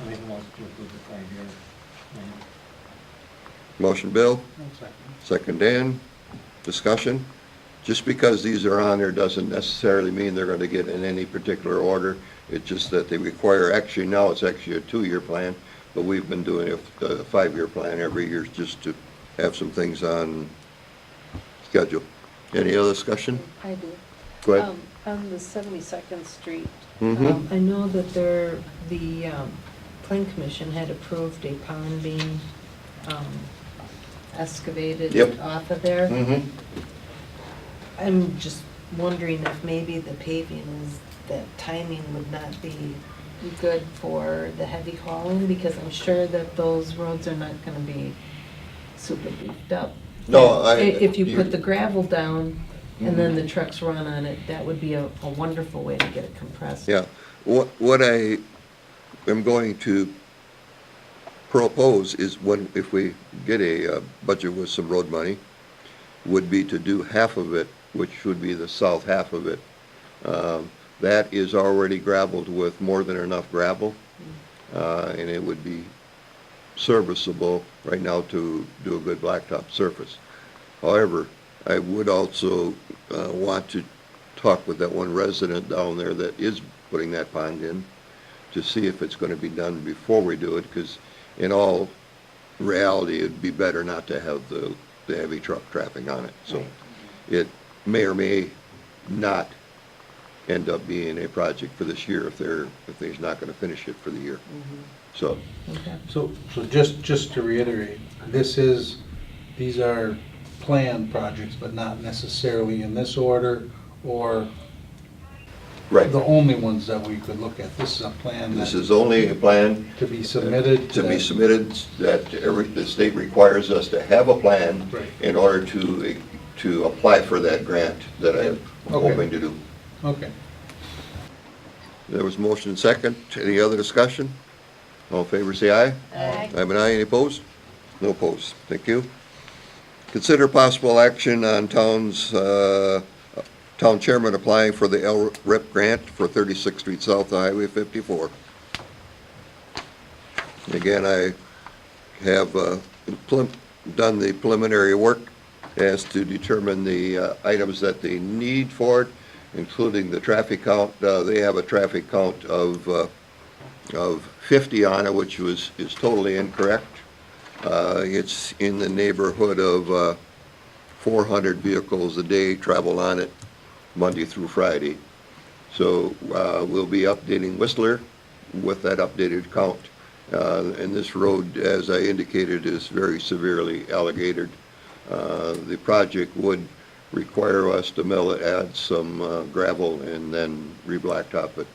I make a motion to approve the 5-year plan. Motion Bill, second Dan. Discussion. Just because these are on there doesn't necessarily mean they're going to get in any particular order. It's just that they require, actually now it's actually a 2-year plan, but we've been doing a 5-year plan every year just to have some things on schedule. Any other discussion? I do. Go ahead. On the 72nd Street, Mhm. I know that the Plan Commission had approved a pond being excavated Yep. off of there. Mm-hmm. I'm just wondering if maybe the paving is, that timing would not be good for the heavy hauling, because I'm sure that those roads are not gonna be super beefed up. No, If you you're- put the gravel down and then Mhm. the trucks run on it, that would be a wonderful way to get it compressed. Yeah, what I am going to propose is when, if we get a budget with some road money, would be to do half of it, which would be the south half of it. That is already gravelled with more than enough gravel, and it would be serviceable right now to do a good blacktop surface. However, I would also want to talk with that one resident down there that is putting that pond in to see if it's going to be done before we do it, because in all reality, it'd be better not to have the heavy truck traffic on it. So it may or may not end up being a project for this year if they're not going to finish it for the year. So, Okay. So just to reiterate, these are planned projects, but not necessarily in this order, or right. the only ones that we could look at. This is a plan This that is only a plan to be submitted. to be submitted that the state requires us to have a plan Right. in order to apply for that grant that I'm Okay. hoping to do. Okay. There was motion second. Any other discussion? All in favor, say aye. Aye. I have an aye. Any opposed? No opposed. Thank you. Consider possible action on town chairman applying for the LRIP grant for 36th Street South of Highway 54. Again, I have done the preliminary work as to determine the items that they need for it, including the traffic count. They have a traffic count of 50 on it, which is totally incorrect. It's in the neighborhood of 400 vehicles a day travel on it, Monday through Friday. So we'll be updating Whistler with that updated count. And this road, as I indicated, is very severely alligated. The project would require us to mill it, add some gravel, and then re-blacktop it.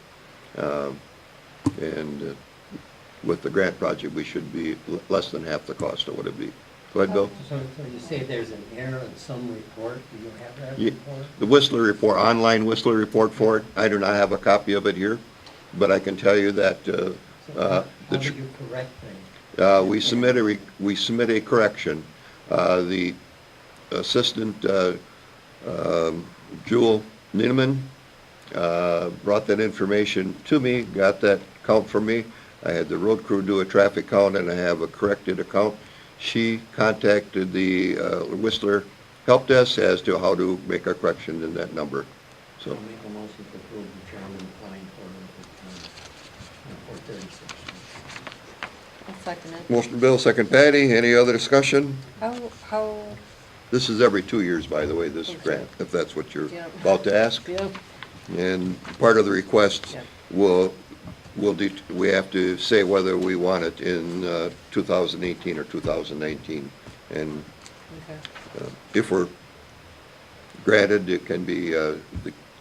And with the grant project, we should be less than half the cost of what it'd be. Go ahead, Bill. So you say there's an error in some report, do you have that Ye- report? The Whistler report, online Whistler report for it, I do not have a copy of it here, but I can tell you that So how do you correct things? we submit a correction. The assistant, Jewel Nieneman, brought that information to me, got that count from me. I had the road crew do a traffic count, and I have a corrected account. She contacted the Whistler help desk as to how to make a correction in that number. I'll So, make a motion to approve the chairman applying for 36. I'll second it. motion Bill, second Patty. Any other discussion? How, This is every 2 years, by the way, this Okay. grant, if that's what you're Yeah. about to ask. yeah, And part of the request Yeah. we have to say whether we want it in 2018 or 2019. And okay. if we're granted, it can be, the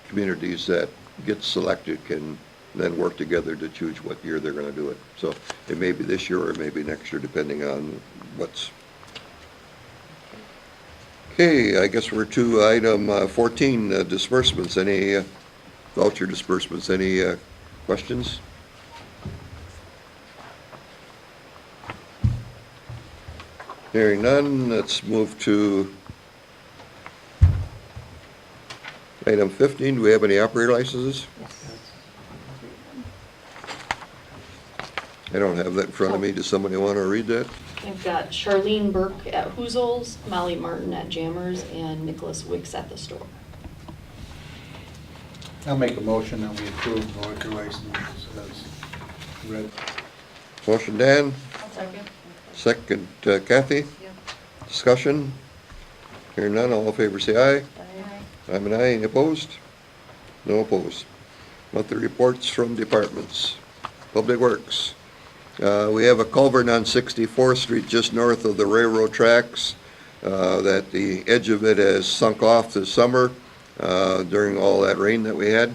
communities that get selected can then work together to choose what year they're gonna do it. So it may be this year or it may be next year, depending on what's. Okay, I guess we're to item 14, disbursements. Any voucher disbursements, any questions? Hearing none, let's move to item 15. Do we have any operator licenses? I don't have that in front of me. Does somebody want to read that? I've got Charlene Burke at Hoozles, Molly Martin at Jammers, and Nicholas Wicks at the store. I'll make a motion that we approve the liquor license as read. Motion Dan, Second. second Kathy. Yep. Discussion? Hearing none, all in favor say aye. I'm an aye. Any opposed? No opposed. Monthly reports from departments. Public Works. We have a culvert on 64th Street just north of the railroad tracks. that the edge of it has sunk off this summer during all that rain that we had.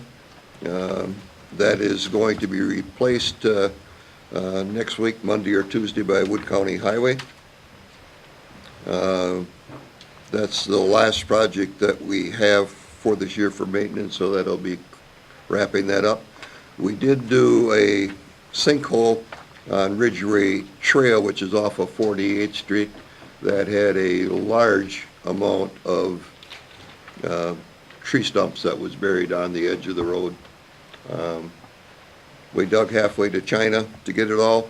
That is going to be replaced next week, Monday or Tuesday, by Wood County Highway. That's the last project that we have for this year for maintenance, so that'll be wrapping that up. We did do a sinkhole on Ridgeway Trail, which is off of 48th Street, that had a large amount of tree stumps that was buried on the edge of the road. We dug halfway to China to get it all.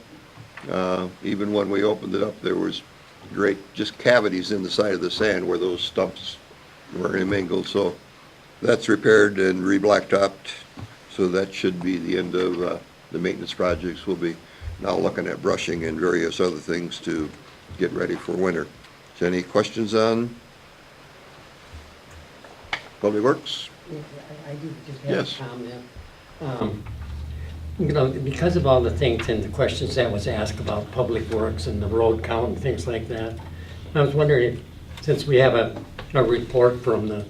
Even when we opened it up, there was great just cavities in the side of the sand where those stumps were mingled. So that's repaired and re-blacktopped. So that should be the end of the maintenance projects. We'll be now looking at brushing and various other things to get ready for winter. Is there any questions on Public Works? I do just Yes. have a comment. You know, because of all the things and the questions that was asked about Public Works and the road count and things like that, I was wondering, if, since we have a report from the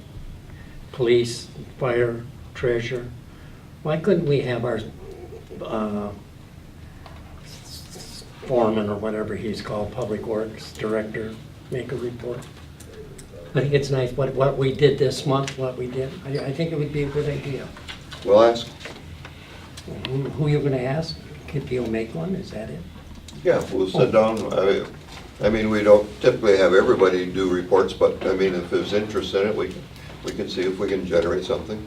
police, fire, treasurer, why couldn't we have our foreman or whatever he's called, Public Works Director, make a report? I think it's nice what we did this month, what we did. I think it would be a good idea. We'll ask. Who you're gonna ask? If you'll make one, is that it? Yeah, we'll sit down. I mean, we don't typically have everybody do reports, but I mean, if there's interest in it, we can see if we can generate something.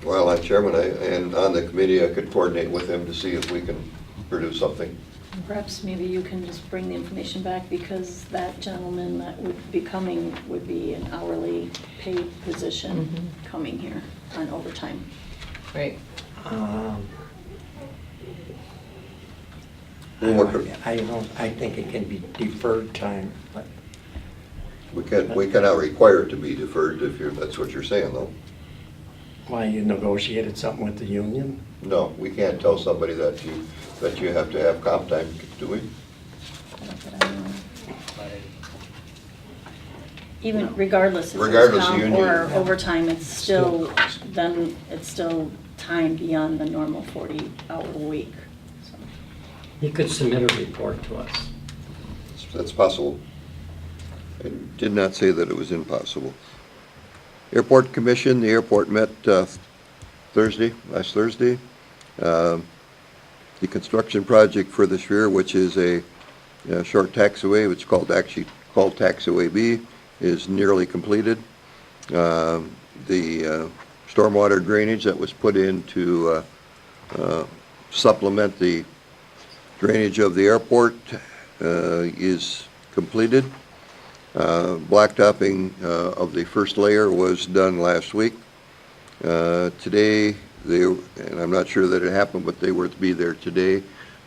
Well, I'm chairman, and on the committee, I could coordinate with him to see if we can produce something. Perhaps maybe you can just bring the information back, because that gentleman that would be coming would be an hourly paid position coming here on overtime. Right. I think it can be deferred time, but We cannot require it to be deferred if that's what you're saying, though. why, you negotiated something with the union? No, we can't tell somebody that you have to have comp time, do we? Even regardless if Regardless it's of comp union. or overtime, it's still, then it's still time beyond the normal 40-hour week. So, He could submit a report to us. That's possible. I did not say that it was impossible. Airport Commission, the airport met last Thursday. The construction project for this year, which is a short taxiway, which is actually called Taxiway B, is nearly completed. The stormwater drainage that was put in to supplement the drainage of the airport is completed. Blacktopping of the first layer was done last week. Today, and I'm not sure that it happened, but they were to be there today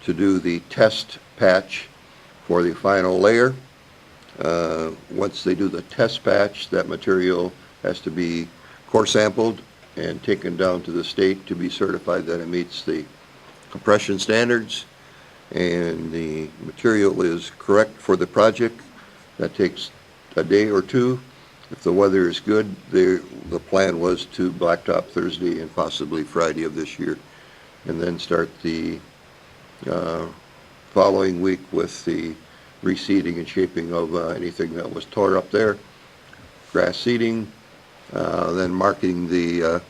to do the test patch for the final layer. Once they do the test patch, that material has to be core sampled and taken down to the state to be certified that it meets the compression standards, and the material is correct for the project. That takes a day or two. If the weather is good, the plan was to blacktop Thursday and possibly Friday of this year, and then start the following week with the reseeding and shaping of anything that was tore up there, grass seeding, then marking the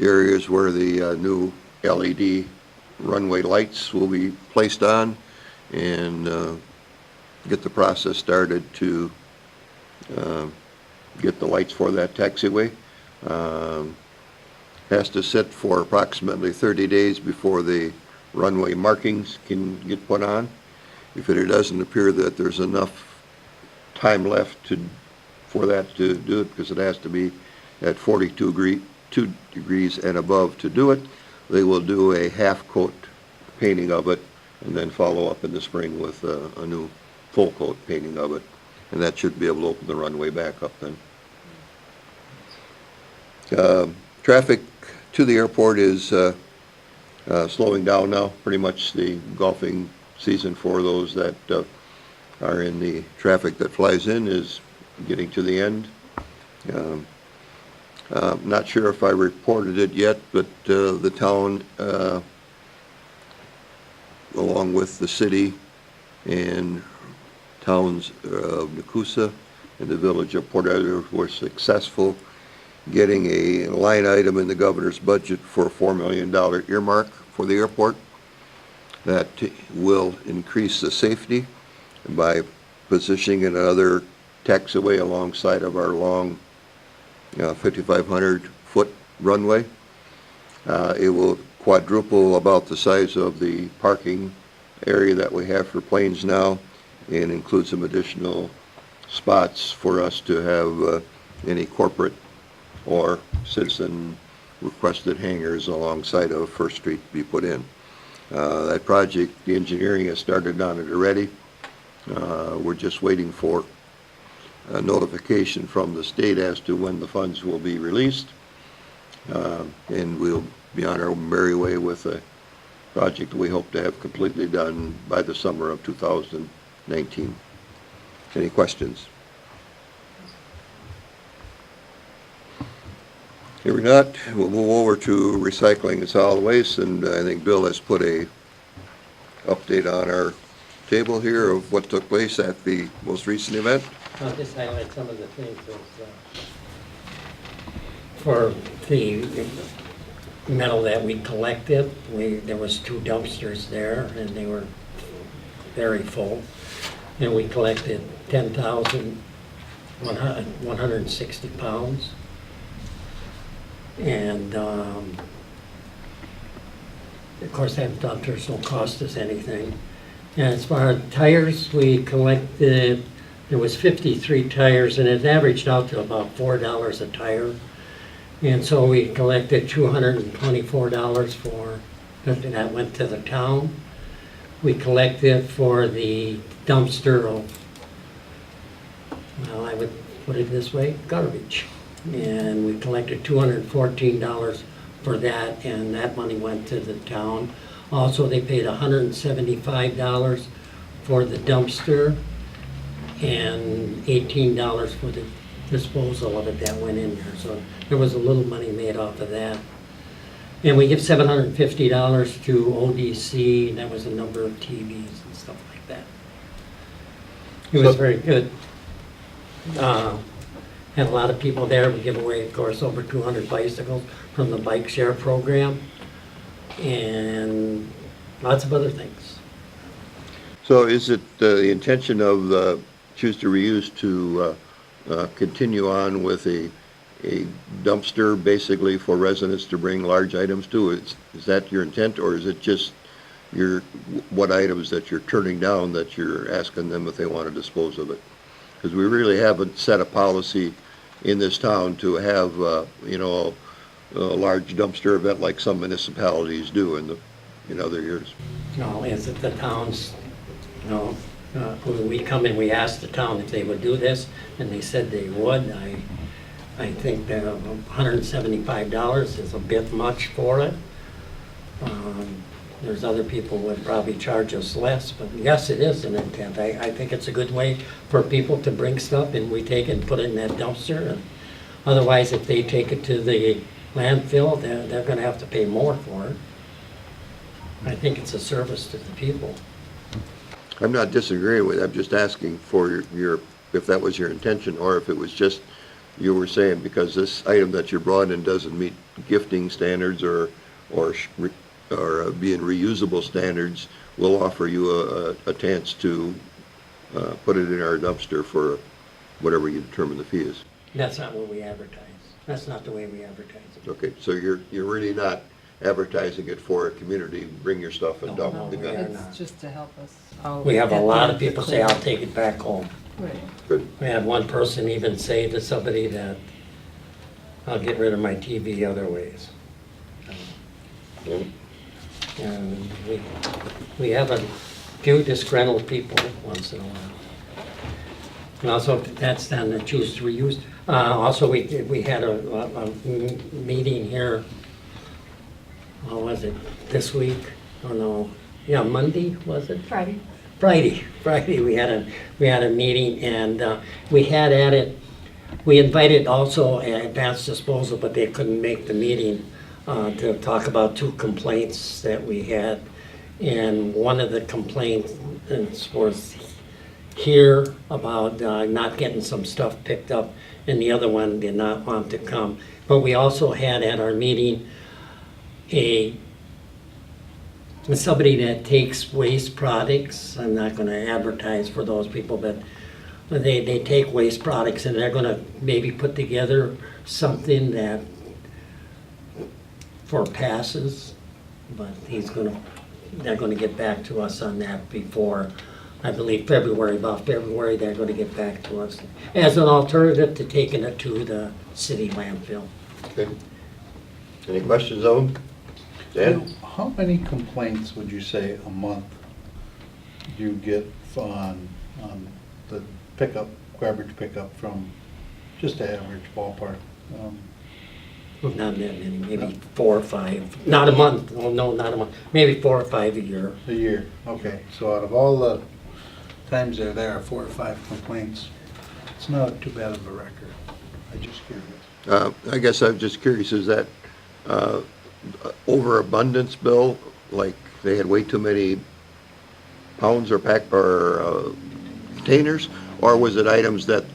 areas where the new LED runway lights will be placed on, and get the process started to get the lights for that taxiway. Has to sit for approximately 30 days before the runway markings can get put on. If it doesn't appear that there's enough time left for that to do it, because it has to be at 42 degrees and above to do it, they will do a half coat painting of it and then follow up in the spring with a new full coat painting of it. And that should be able to open the runway back up then. Traffic to the airport is slowing down now. Pretty much the golfing season for those that are in the traffic that flies in is getting to the end. Not sure if I reported it yet, but the town, along with the city and towns of Nakusa and the village of Port Edward, were successful getting a line item in the governor's budget for a $4 million earmark for the airport that will increase the safety by positioning another taxiway alongside of our long 5,500-foot runway. It will quadruple about the size of the parking area that we have for planes now, and include some additional spots for us to have any corporate or citizen requested hangars alongside of First Street be put in. That project, the engineering has started on it already. We're just waiting for a notification from the state as to when the funds will be released. And we'll be on our merry way with a project we hope to have completely done by the summer of 2019. Any questions? Hearing not, we'll move over to recycling and solid waste, and I think Bill has put a update on our table here of what took place at the most recent event. I'll just highlight some of the things for the metal that we collected. There was 2 dumpsters there, and they were very full. And we collected 10,160 pounds. And of course, that dumpsters don't cost us anything. And as far as tires, we collected, there was 53 tires, and it averaged out to about $4 a tire. And so we collected $224 for, that went to the town. We collected for the dumpster of, well, I would put it this way, garbage. And we collected $214 for that, and that money went to the town. Also, they paid $175 for the dumpster and $18 for the disposal of it that went in there. So there was a little money made off of that. And we give $750 to ODC, and that was a number of TVs and stuff like that. It was very good. Had a lot of people there. We give away, of course, over 200 bicycles from the bike share program, and lots of other things. So is it the intention of Choose to Reuse to continue on with a dumpster basically for residents to bring large items to? Is that your intent, or is it just what items that you're turning down that you're asking them if they want to dispose of it? Because we really haven't set a policy in this town to have, a large dumpster event like some municipalities do in other years. No, is it the towns, when we come in, we ask the town if they would do this, and they said they would. I think that $175 is a bit much for it. There's other people who would probably charge us less, but yes, it is an intent. I think it's a good way for people to bring stuff, and we take it and put it in that dumpster. And otherwise, if they take it to the landfill, they're gonna have to pay more for it. I think it's a service to the people. I'm not disagreeing with it. I'm just asking for if that was your intention, or if it was just, you were saying because this item that you brought in doesn't meet gifting standards or being reusable standards, we'll offer you a chance to put it in our dumpster for whatever you determine the fee is. That's not what we advertise. That's not the way we advertise it. Okay, so you're really not advertising it for a community, bring your stuff and dump the gun. It's just to help us out. We have a at lot the of people say, I'll take it back home. Right. Good. We had one person even say to somebody that, I'll get rid of my TV other ways. Yeah. And we have a few disgruntled people once in a while. And also, that's done the Choose to Reuse. Also, we had a meeting here, what was it, this week? Oh no, yeah, Monday, was it? Friday. Friday we had a meeting, and we had at it, we invited also Advanced Disposal, but they couldn't make the meeting to talk about 2 complaints that we had. And one of the complaints was here about not getting some stuff picked up, and the other one did not want to come. But we also had at our meeting somebody that takes waste products. I'm not going to advertise for those people, but they take waste products, and they're going to maybe put together something that for passes, but they're going to get back to us on that before, I believe, February, about February, they're going to get back to us as an alternative to taking it to the city landfill. Okay. Any questions of them? Dan? How many complaints would you say a month you get on the garbage pickup from just the average ballpark? Not that many, maybe 4 or 5, not a month, oh no, not a month, maybe 4 or 5 a year. A year, okay. So out of all the times there are 4 or 5 complaints, it's not too bad of a record. I'm just curious. I guess I'm just curious, is that overabundance, Bill? Like they had way too many pounds or containers? Or was it items that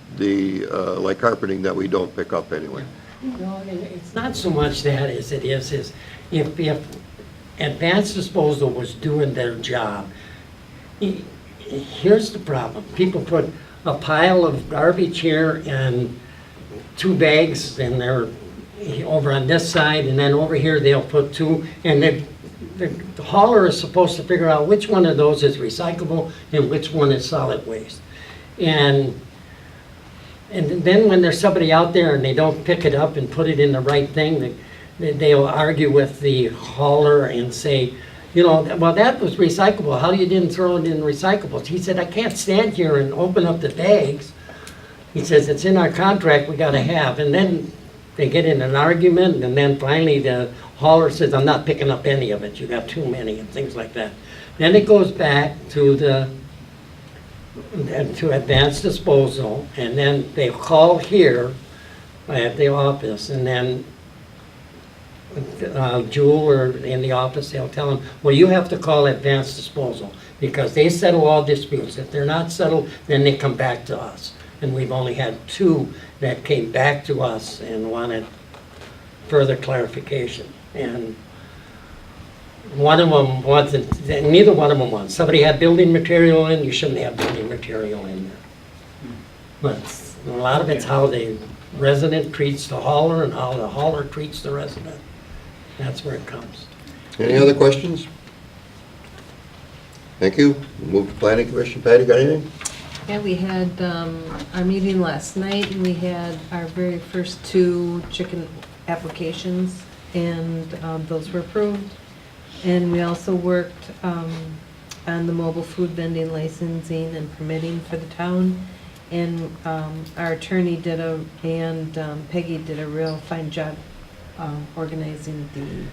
like carpeting that we don't pick up anyway? No, it's not so much that as it is if Advanced Disposal was doing their job, here's the problem. People put a pile of garbage here and 2 bags, and they're over on this side, and then over here they'll put 2, and the hauler is supposed to figure out which one of those is recyclable and which one is solid waste. And then when there's somebody out there and they don't pick it up and put it in the right thing, they'll argue with the hauler and say, you know, well, that was recyclable. How you didn't throw it in recyclables? He said, I can't stand here and open up the bags. He says, it's in our contract, we got to have. And then they get in an argument, and then finally the hauler says, I'm not picking up any of it. You got too many, and things like that. Then it goes back to Advanced Disposal, and then they call here at the office, and then Jewel or in the office, they'll tell them, well, you have to call Advanced Disposal because they settle all disputes. If they're not settled, then they come back to us. And we've only had 2 that came back to us and wanted further clarification. And one of them wasn't, neither one of them was. Somebody had building material in, you shouldn't have building material in there. But a lot of it's how the resident treats the hauler and how the hauler treats the resident. That's where it comes. Any other questions? Thank you. Move to Planning Commission. Patty, got anything? Yeah, we had our meeting last night, and we had our very first 2 chicken applications, and those were approved. And we also worked on the mobile food vending licensing and permitting for the town. And our attorney and Peggy did a real fine job organizing the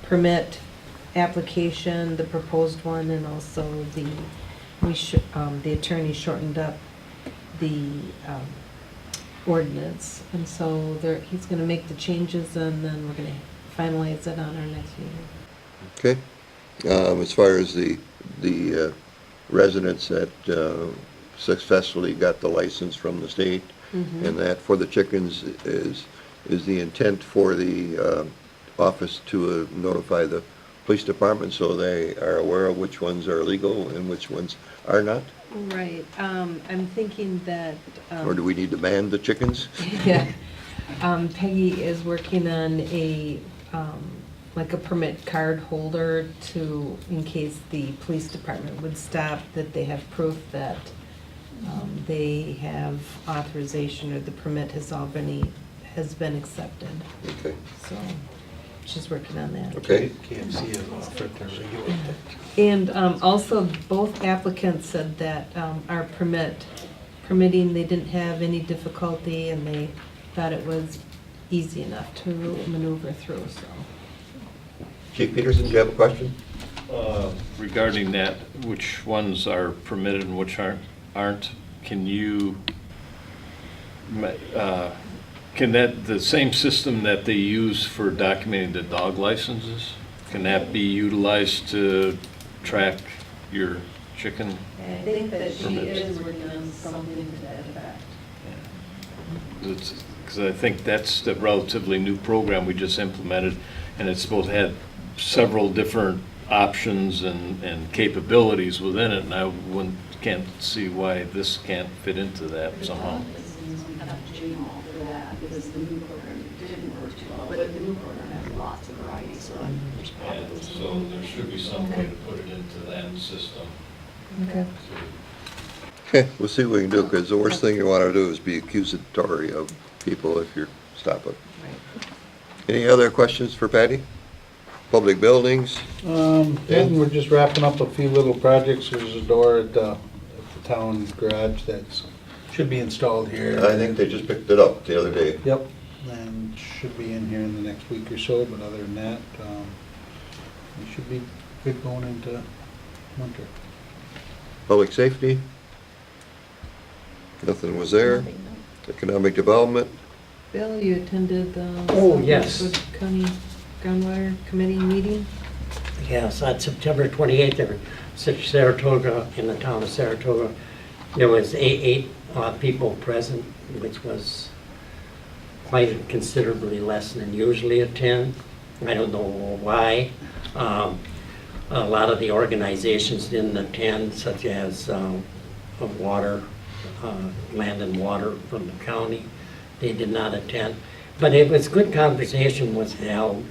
permit application, the proposed one, and also the attorney shortened up the ordinance. And so he's going to make the changes, and then we're going to finalize it on our next meeting. Okay. As far as the residents that successfully got the license from the state, and that for the chickens is the intent for the office to notify the police department so they are aware of which ones are legal and which ones are not? Right. I'm thinking that... Or do we need to ban the chickens? Yeah. Peggy is working on like a permit card holder in case the police department would stop, that they have proof that they have authorization or the permit has been accepted. Okay. So she's working on that. Okay. KFC has offered to regulate that. And also, both applicants said that our permitting, they didn't have any difficulty, and they thought it was easy enough to maneuver through, so. Chief Peterson, do you have a question? Regarding that, which ones are permitted and which aren't, can you, can the same system that they use for documenting the dog licenses, can that be utilized to track your chicken? I think that she Permits. is working on something to that effect. Because I think that's the relatively new program we just implemented, and it's supposed to have several different options and capabilities within it, and I can't see why this can't fit into that somehow. We have to change all for that because the new program didn't work too well, but the new program has lots of variety, so there's And probably so there should be some way to put it into that system. Okay. Okay, we'll see what we can do, because the worst thing you want to do is be accusatory of people if you're stopping. Any other questions for Patty? Public buildings? Then we're just wrapping up a few little projects. There's a door at the town garage that's, should be installed here. I think they just picked it up the other day. Yep, and should be in here in the next week or so, but other than that, we should be good going into winter. Public safety? Nothing was there. Economic development? Bill, you attended the Oh, yes. Southwest County Groundwater Committee meeting? Yes, on September 28th, there was Saratoga, in the town of Saratoga, there was eight people present, which was quite considerably less than usually attend. I don't know why. A lot of the organizations didn't attend, such as water, land and water from the county. They did not attend. But it was good conversation was held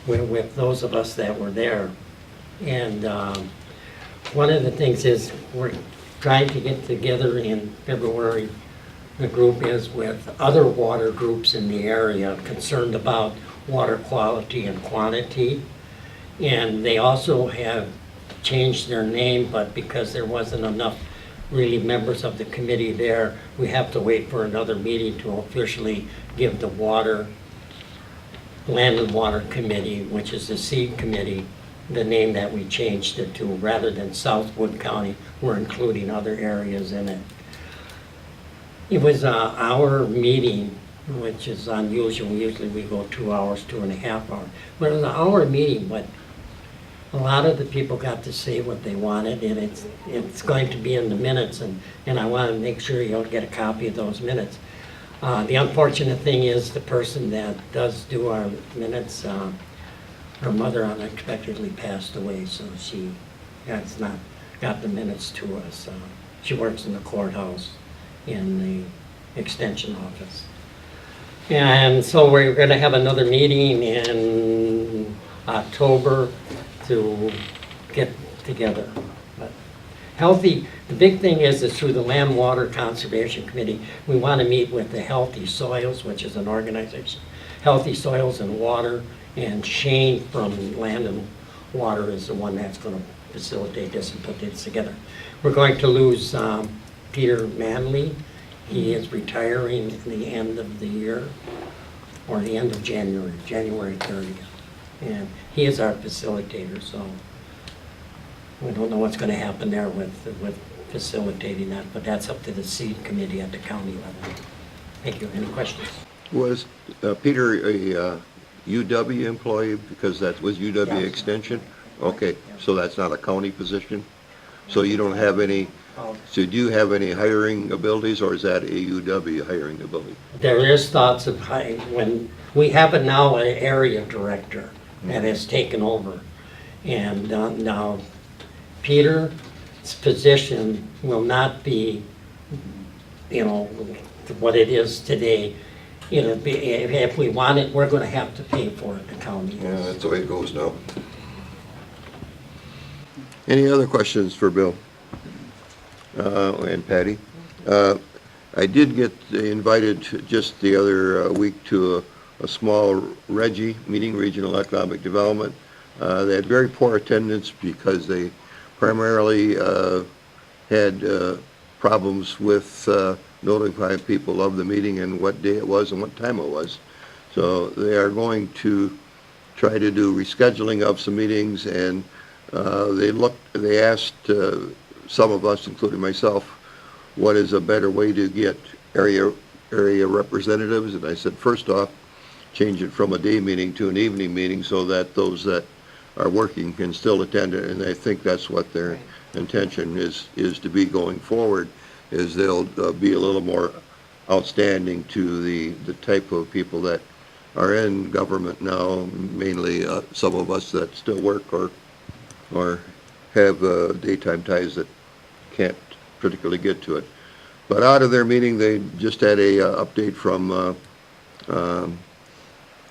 with those of us that were there. And one of the things is we're trying to get together in February. The group is with other water groups in the area concerned about water quality and quantity. And they also have changed their name, but because there wasn't enough really members of the committee there, we have to wait for another meeting to officially give the Land and Water Committee, which is the seed committee, the name that we changed it to. Rather than Southwood County, we're including other areas in it. It was our meeting, which is unusual. Usually we go 2 hours, 2.5 hours. But it was an hour meeting, but a lot of the people got to say what they wanted, and it's going to be in the minutes, and I want to make sure you'll get a copy of those minutes. The unfortunate thing is the person that does do our minutes, her mother unexpectedly passed away, so she has not got the minutes to us. She works in the courthouse in the extension office. And so we're going to have another meeting in October to get together. But healthy, the big thing is through the Land Water Conservation Committee, we want to meet with the Healthy Soils, which is an organization, Healthy Soils and Water, and Shane from Land and Water is the one that's going to facilitate this and put this together. We're going to lose Peter Manley. He is retiring at the end of the year, or the end of January 30th. And he is our facilitator, so we don't know what's going to happen there with facilitating that, but that's up to the seed committee at the county level. Thank you. Any questions? Was Peter a UW employee, because that was UW Yes. Extension? Okay, so that's not a county position? So you don't have any, so do you have any hiring abilities, or is that a UW hiring ability? There is thoughts of when we have now an area director that has taken over, and now Peter's position will not be, what it is today. It'll be, if we want it, we're going to have to pay for it. The county. Yeah, that's the way it goes now. Any other questions for Bill and Patty? I did get invited just the other week to a small REGI meeting, Regional Economic Development. They had very poor attendance because they primarily had problems with notifying people of the meeting and what day it was and what time it was. So they are going to try to do rescheduling of some meetings and they asked some of us, including myself, what is a better way to get area representatives? And I said, first off, change it from a day meeting to an evening meeting so that those that are working can still attend it. And I think that's what their intention is to be going forward, is they'll be a little more outstanding to the type of people that are in government now, mainly some of us that still work or have daytime ties that can't particularly get to it. But out of their meeting, they just had a update from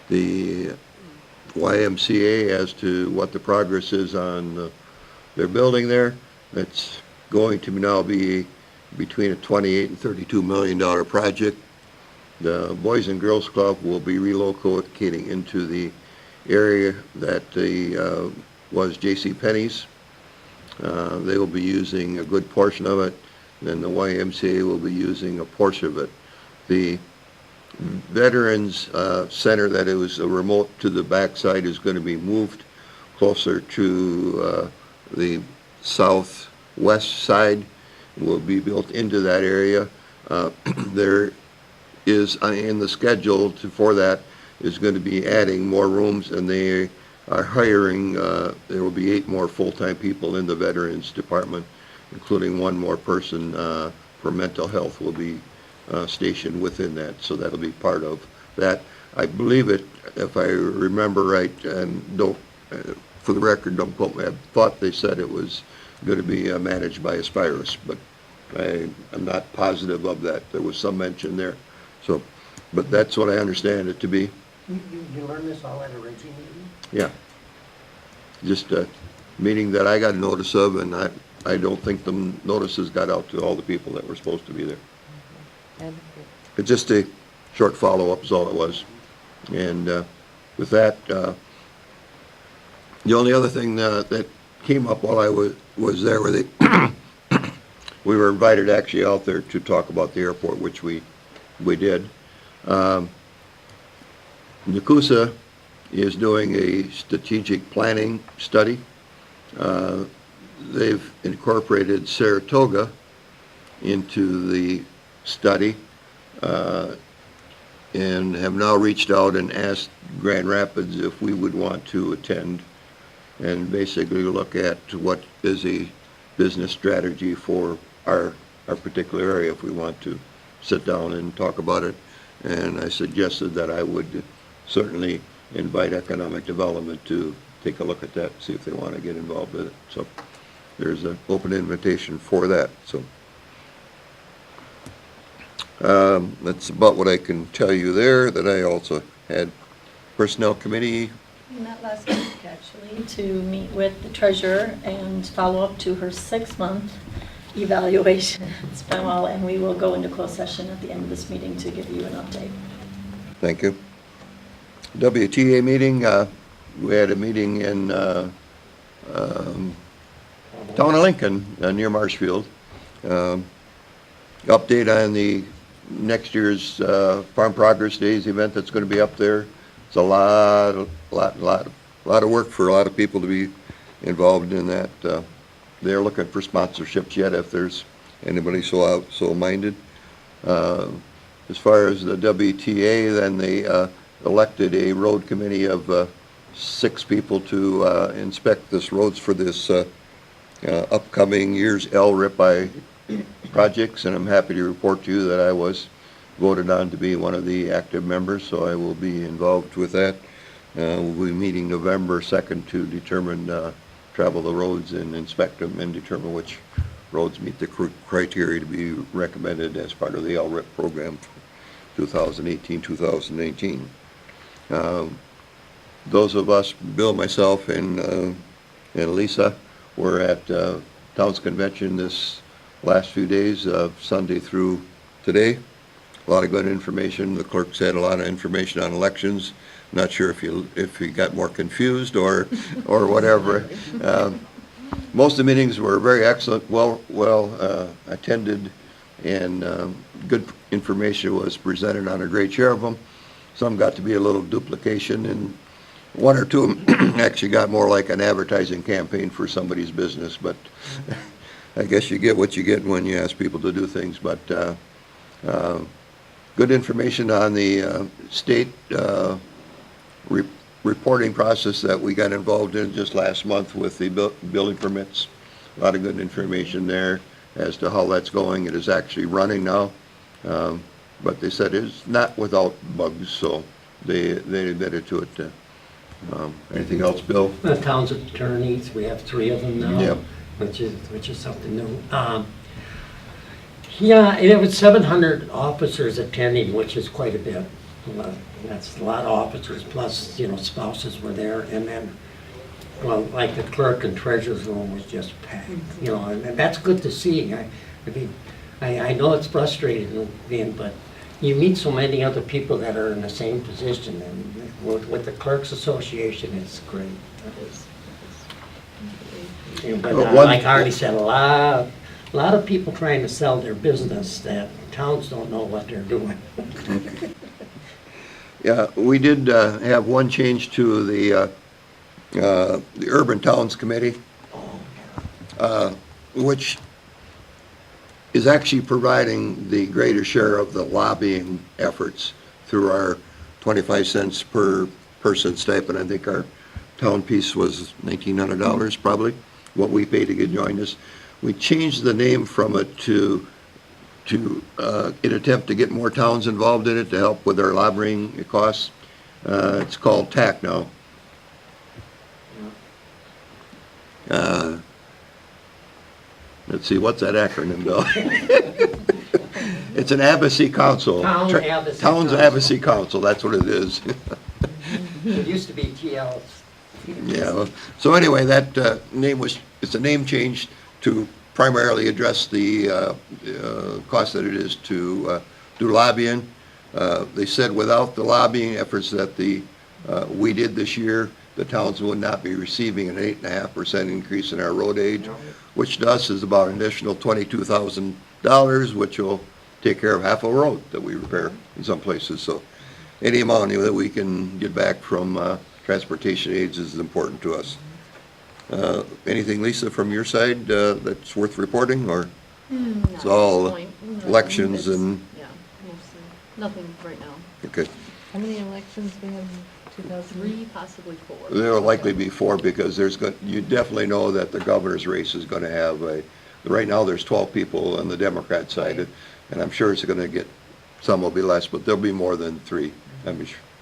the YMCA as to what the progress is on their building there. It's going to now be between a $28 and $32 million project. The Boys and Girls Club will be relocating into the area that was J.C. Penney's. They will be using a good portion of it, and the YMCA will be using a portion of it. The Veterans Center that it was a remote to the backside is going to be moved closer to the southwest side. It will be built into that area. There is in the schedule for that is going to be adding more rooms, and they are hiring, there will be 8 more full-time people in the Veterans Department, including 1 more person for mental health will be stationed within that, so that'll be part of that. I believe it, if I remember right, and don't, for the record, don't quote me, I thought they said it was going to be managed by Aspirus, but I'm not positive of that. There was some mention there. So, but that's what I understand it to be. You learned this all at a Reggie meeting? Yeah. Just a meeting that I got notice of, and I don't think the notices got out to all the people that were supposed to be there. It's just a short follow-up is all it was. And with that, the only other thing that came up while I was there, where we were invited actually out there to talk about the airport, which we did. Nakusa is doing a strategic planning study. They've incorporated Saratoga into the study and have now reached out and asked Grand Rapids if we would want to attend and basically look at what is a business strategy for our particular area if we want to sit down and talk about it. And I suggested that I would certainly invite economic development to take a look at that, see if they want to get involved with it. So there's an open invitation for that. So that's about what I can tell you there. That I also had personnel committee. We met last week, actually, to meet with the treasurer and follow up to her 6-month evaluation. It's been a while, and we will go into closed session at the end of this meeting to give you an update. Thank you. WTA meeting, we had a meeting in town of Lincoln near Marshfield. Update on the next year's Farm Progress Days event that's going to be up there. It's a lot of work for a lot of people to be involved in that. They're looking for sponsorships yet, if there's anybody so minded. As far as the WTA, then they elected a road committee of 6 people to inspect this roads for this upcoming year's LRIP projects, and I'm happy to report to you that I was voted on to be one of the active members, so I will be involved with that. We'll be meeting November 2nd to determine travel the roads and inspect them and determine which roads meet the criteria to be recommended as part of the LRIP program for 2018-2019. Those of us, Bill, myself, and Lisa, were at Towns Convention this last few days, Sunday through today. A lot of good information. The clerks had a lot of information on elections. Not sure if you got more confused or whatever. Most of the meetings were very excellent, well attended, and good information was presented on a great share of them. Some got to be a little duplication One or two of them actually got more like an advertising campaign for somebody's business, but I guess you get what you get when you ask people to do things. But good information on the state reporting process that we got involved in just last month with the building permits. A lot of good information there as to how that's going. It is actually running now, but they said it's not without bugs, so they admitted to it. Anything else, Bill? The town's attorneys, we have 3 of them now. Yep. Which is something new. Yeah, it was 700 officers attending, which is quite a bit. That's a lot of officers, plus, spouses were there, and then, well, like the clerk and treasurer's room was just packed, and that's good to see. I know it's frustrating, but you meet so many other people that are in the same position, and with the Clerks Association, it's great. But like Artie said, a lot of people trying to sell their business that towns don't know what they're doing. Yeah, we did have one change to the Urban Towns Committee, which is actually providing the greater share of the lobbying efforts through our 25 cents per person stipend. I think our town piece was $1,900 probably, what we pay to get joined us. We changed the name from it to in attempt to get more towns involved in it to help with our lobbying costs. It's called TAC now. Let's see, what's that acronym, Bill? It's an advocacy council. Town Advocacy Towns Council. Advocacy Council, that's what it is. It used to be TLs. Yeah, well, so anyway, that it's a name change to primarily address the cost that it is to do lobbying. They said without the lobbying efforts that we did this year, the towns would not be receiving an 8.5% increase in our road aid, which to us is about an additional $22,000, which will take care of half a road that we repair in some places. So any amount that we can get back from transportation aids is important to us. Anything, Lisa, from your side that's worth reporting, or it's all elections and? Yeah, mostly, nothing right now. Okay. How many elections we have in 3, possibly 4. There will likely be 4 because you definitely know that the governor's race is going to have right now there's 12 people on the Democrat side, and I'm sure it's going to get, some will be less, but there'll be more than 3,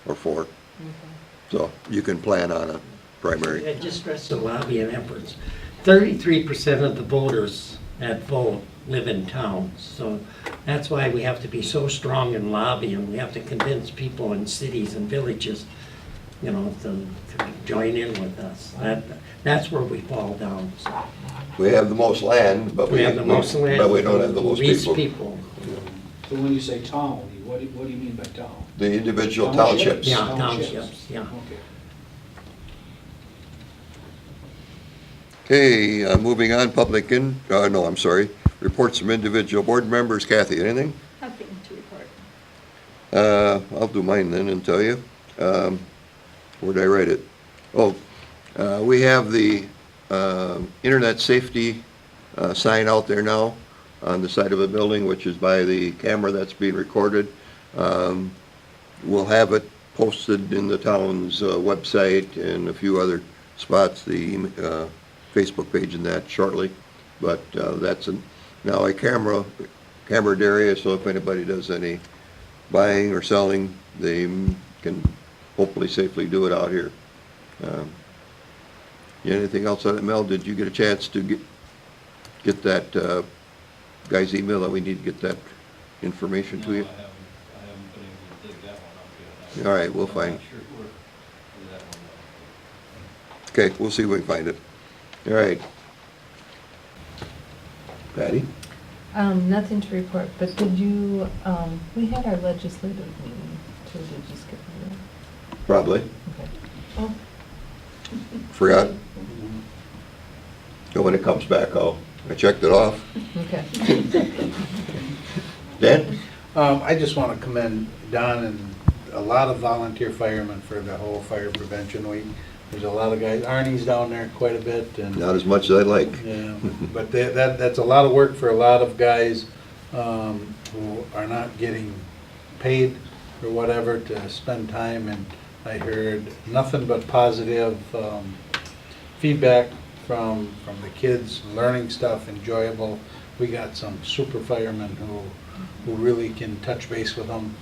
or 4. Okay. So you can plan on a primary. I just stress the lobbying efforts. 33% of the voters that vote live in towns, so that's why we have to be so strong in lobbying. We have to convince people in cities and villages, to join in with us. That's where we fall down. So. We have the most land, but We have the most land, but we don't have the most least people. So when you say town, what do you mean by town? The individual townships. Yeah, townships, yeah. Okay, moving on, reports from individual board members. Kathy, anything? Nothing to report. I'll do mine then and tell you. Where'd I write it? Oh, we have the internet safety sign out there now on the side of a building, which is by the camera that's being recorded. We'll have it posted in the town's website and a few other spots, the Facebook page and that shortly. But that's now a camera area, so if anybody does any buying or selling, they can hopefully safely do it out here. Anything else on it, Mel? Did you get a chance to get that guy's email that we need to get that information to you? I haven't been able to dig that one up yet. All right, we'll find. I'm not sure where that one was. Okay, we'll see if we can find it. All right. Patty? Nothing to report, but did you, we had our legislative meeting too, did you skip over Probably. that? Okay. Oh, Forgot. So when it comes back, I checked it off. okay. Dan? I just want to commend Don and a lot of volunteer firemen for the whole fire prevention week. There's a lot of guys, Arnie's down there quite a bit, and. Not as much as I'd like. Yeah, but that's a lot of work for a lot of guys who are not getting paid or whatever to spend time, and I heard nothing but positive feedback from the kids, learning stuff, enjoyable. We got some super firemen who really can touch base with them,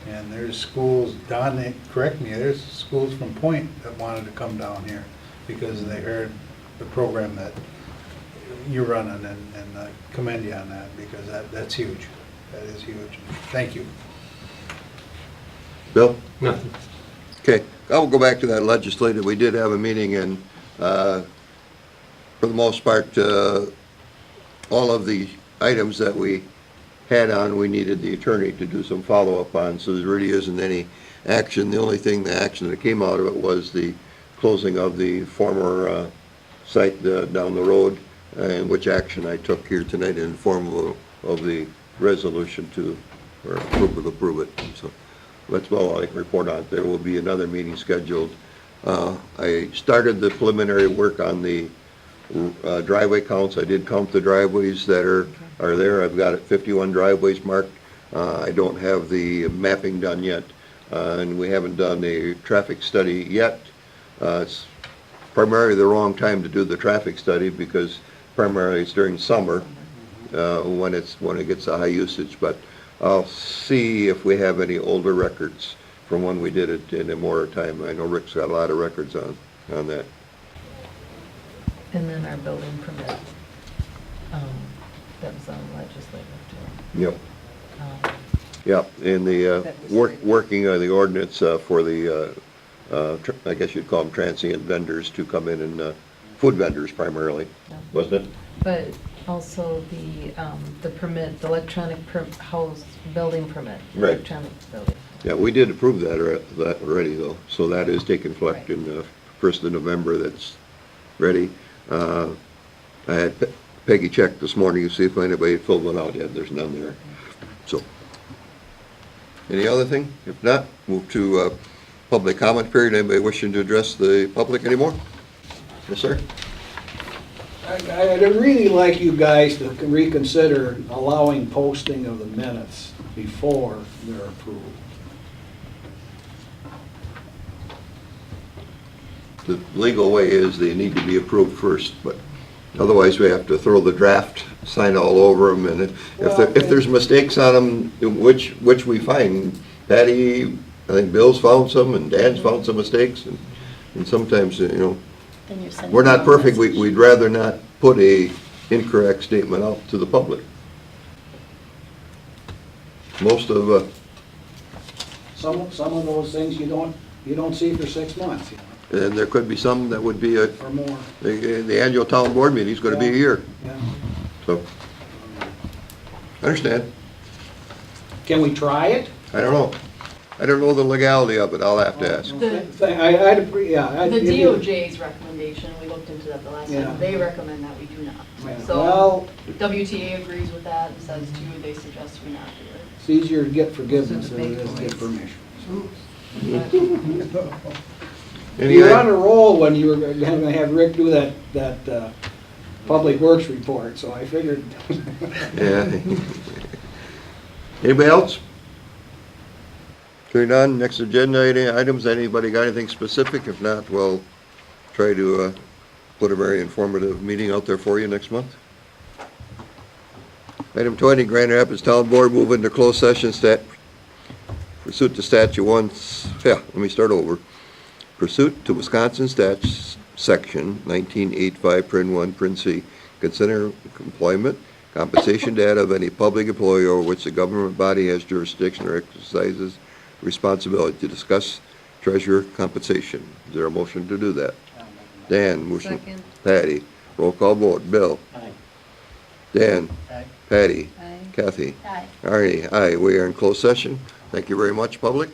and there's schools, Don, correct me, there's schools from Point that wanted to come down here because they heard the program that you're running, and I commend you on that, because that's huge. That is huge. Thank you. Bill? Nothing. Okay, I will go back to that legislative. We did have a meeting, and for the most part, all of the items that we had on, we needed the attorney to do some follow-up on, so there really isn't any action. The only thing, the action that came out of it was the closing of the former site down the road, and which action I took here tonight in the form of the resolution to, or approve it. So that's all I can report on. There will be another meeting scheduled. I started the preliminary work on the driveway counts. I did count the driveways that are there. I've got 51 driveways marked. I don't have the mapping done yet, and we haven't done a traffic study yet. It's primarily the wrong time to do the traffic study, because primarily it's during summer when it gets a high usage. But I'll see if we have any older records from when we did it in a more time. I know Rick's got a lot of records on that. And then our building permit, that was on legislative too. Yep. Um, Yep, and the That was great. working on the ordinance for the, I guess you'd call them transient vendors to come in, and food vendors primarily, Yeah. wasn't it? But also the permit, the electronic house building permit. Right. Electronic building. Yeah, we did approve that already, though, so that is taking effect in the 1st of November. That's ready. I had Peggy check this morning to see if anybody had filled one out yet. There's none there. So, any other thing? If not, move to public comment period. Anybody wishing to address the public anymore? Yes, sir? I'd really like you guys to reconsider allowing posting of the minutes before they're approved. The legal way is they need to be approved first, but otherwise we have to throw the draft, sign all over them, and if there's mistakes on them, which we find, Patty, I think Bill's found some, and Dan's found some mistakes, and sometimes, Then you're sending we're not the wrong perfect. message. We'd rather not put a incorrect statement out to the public. Most of, Some of those things you don't see for 6 months, you know, and there could be some that would be or more. the annual town board meeting is gonna be a year, Yeah. so. I understand. Can we try it? I don't know. I don't know the legality of it. I'll have to ask. I'd agree, yeah. The DOJ's recommendation, we looked into that the last Yeah. time, they recommend that we do Yeah. not. So Well, WTA agrees with that and says too, they suggest we not do it. it's easier to get forgiveness than it is to get permission. You were on a roll when you were gonna have Rick do that Public Works report, so I figured. Yeah. Anybody else? Hearing none, next agenda items, anybody got anything specific? If not, we'll try to put a very informative meeting out there for you next month. Item 20, Grand Rapids Town Board move into closed session pursuant to statute let me start over. Pursuant to Wisconsin statute section 1985, prin 1, prin C, consider employment, compensation data of any public employee over which the government body has jurisdiction or exercises responsibility to discuss treasurer compensation. Is there a motion to do that? Dan, motion. Second. Patty, roll call vote. Bill? Aye. Dan? Aye. Patty? Aye. Kathy? Aye. Arnie? Aye. We are in closed session. Thank you very much, public.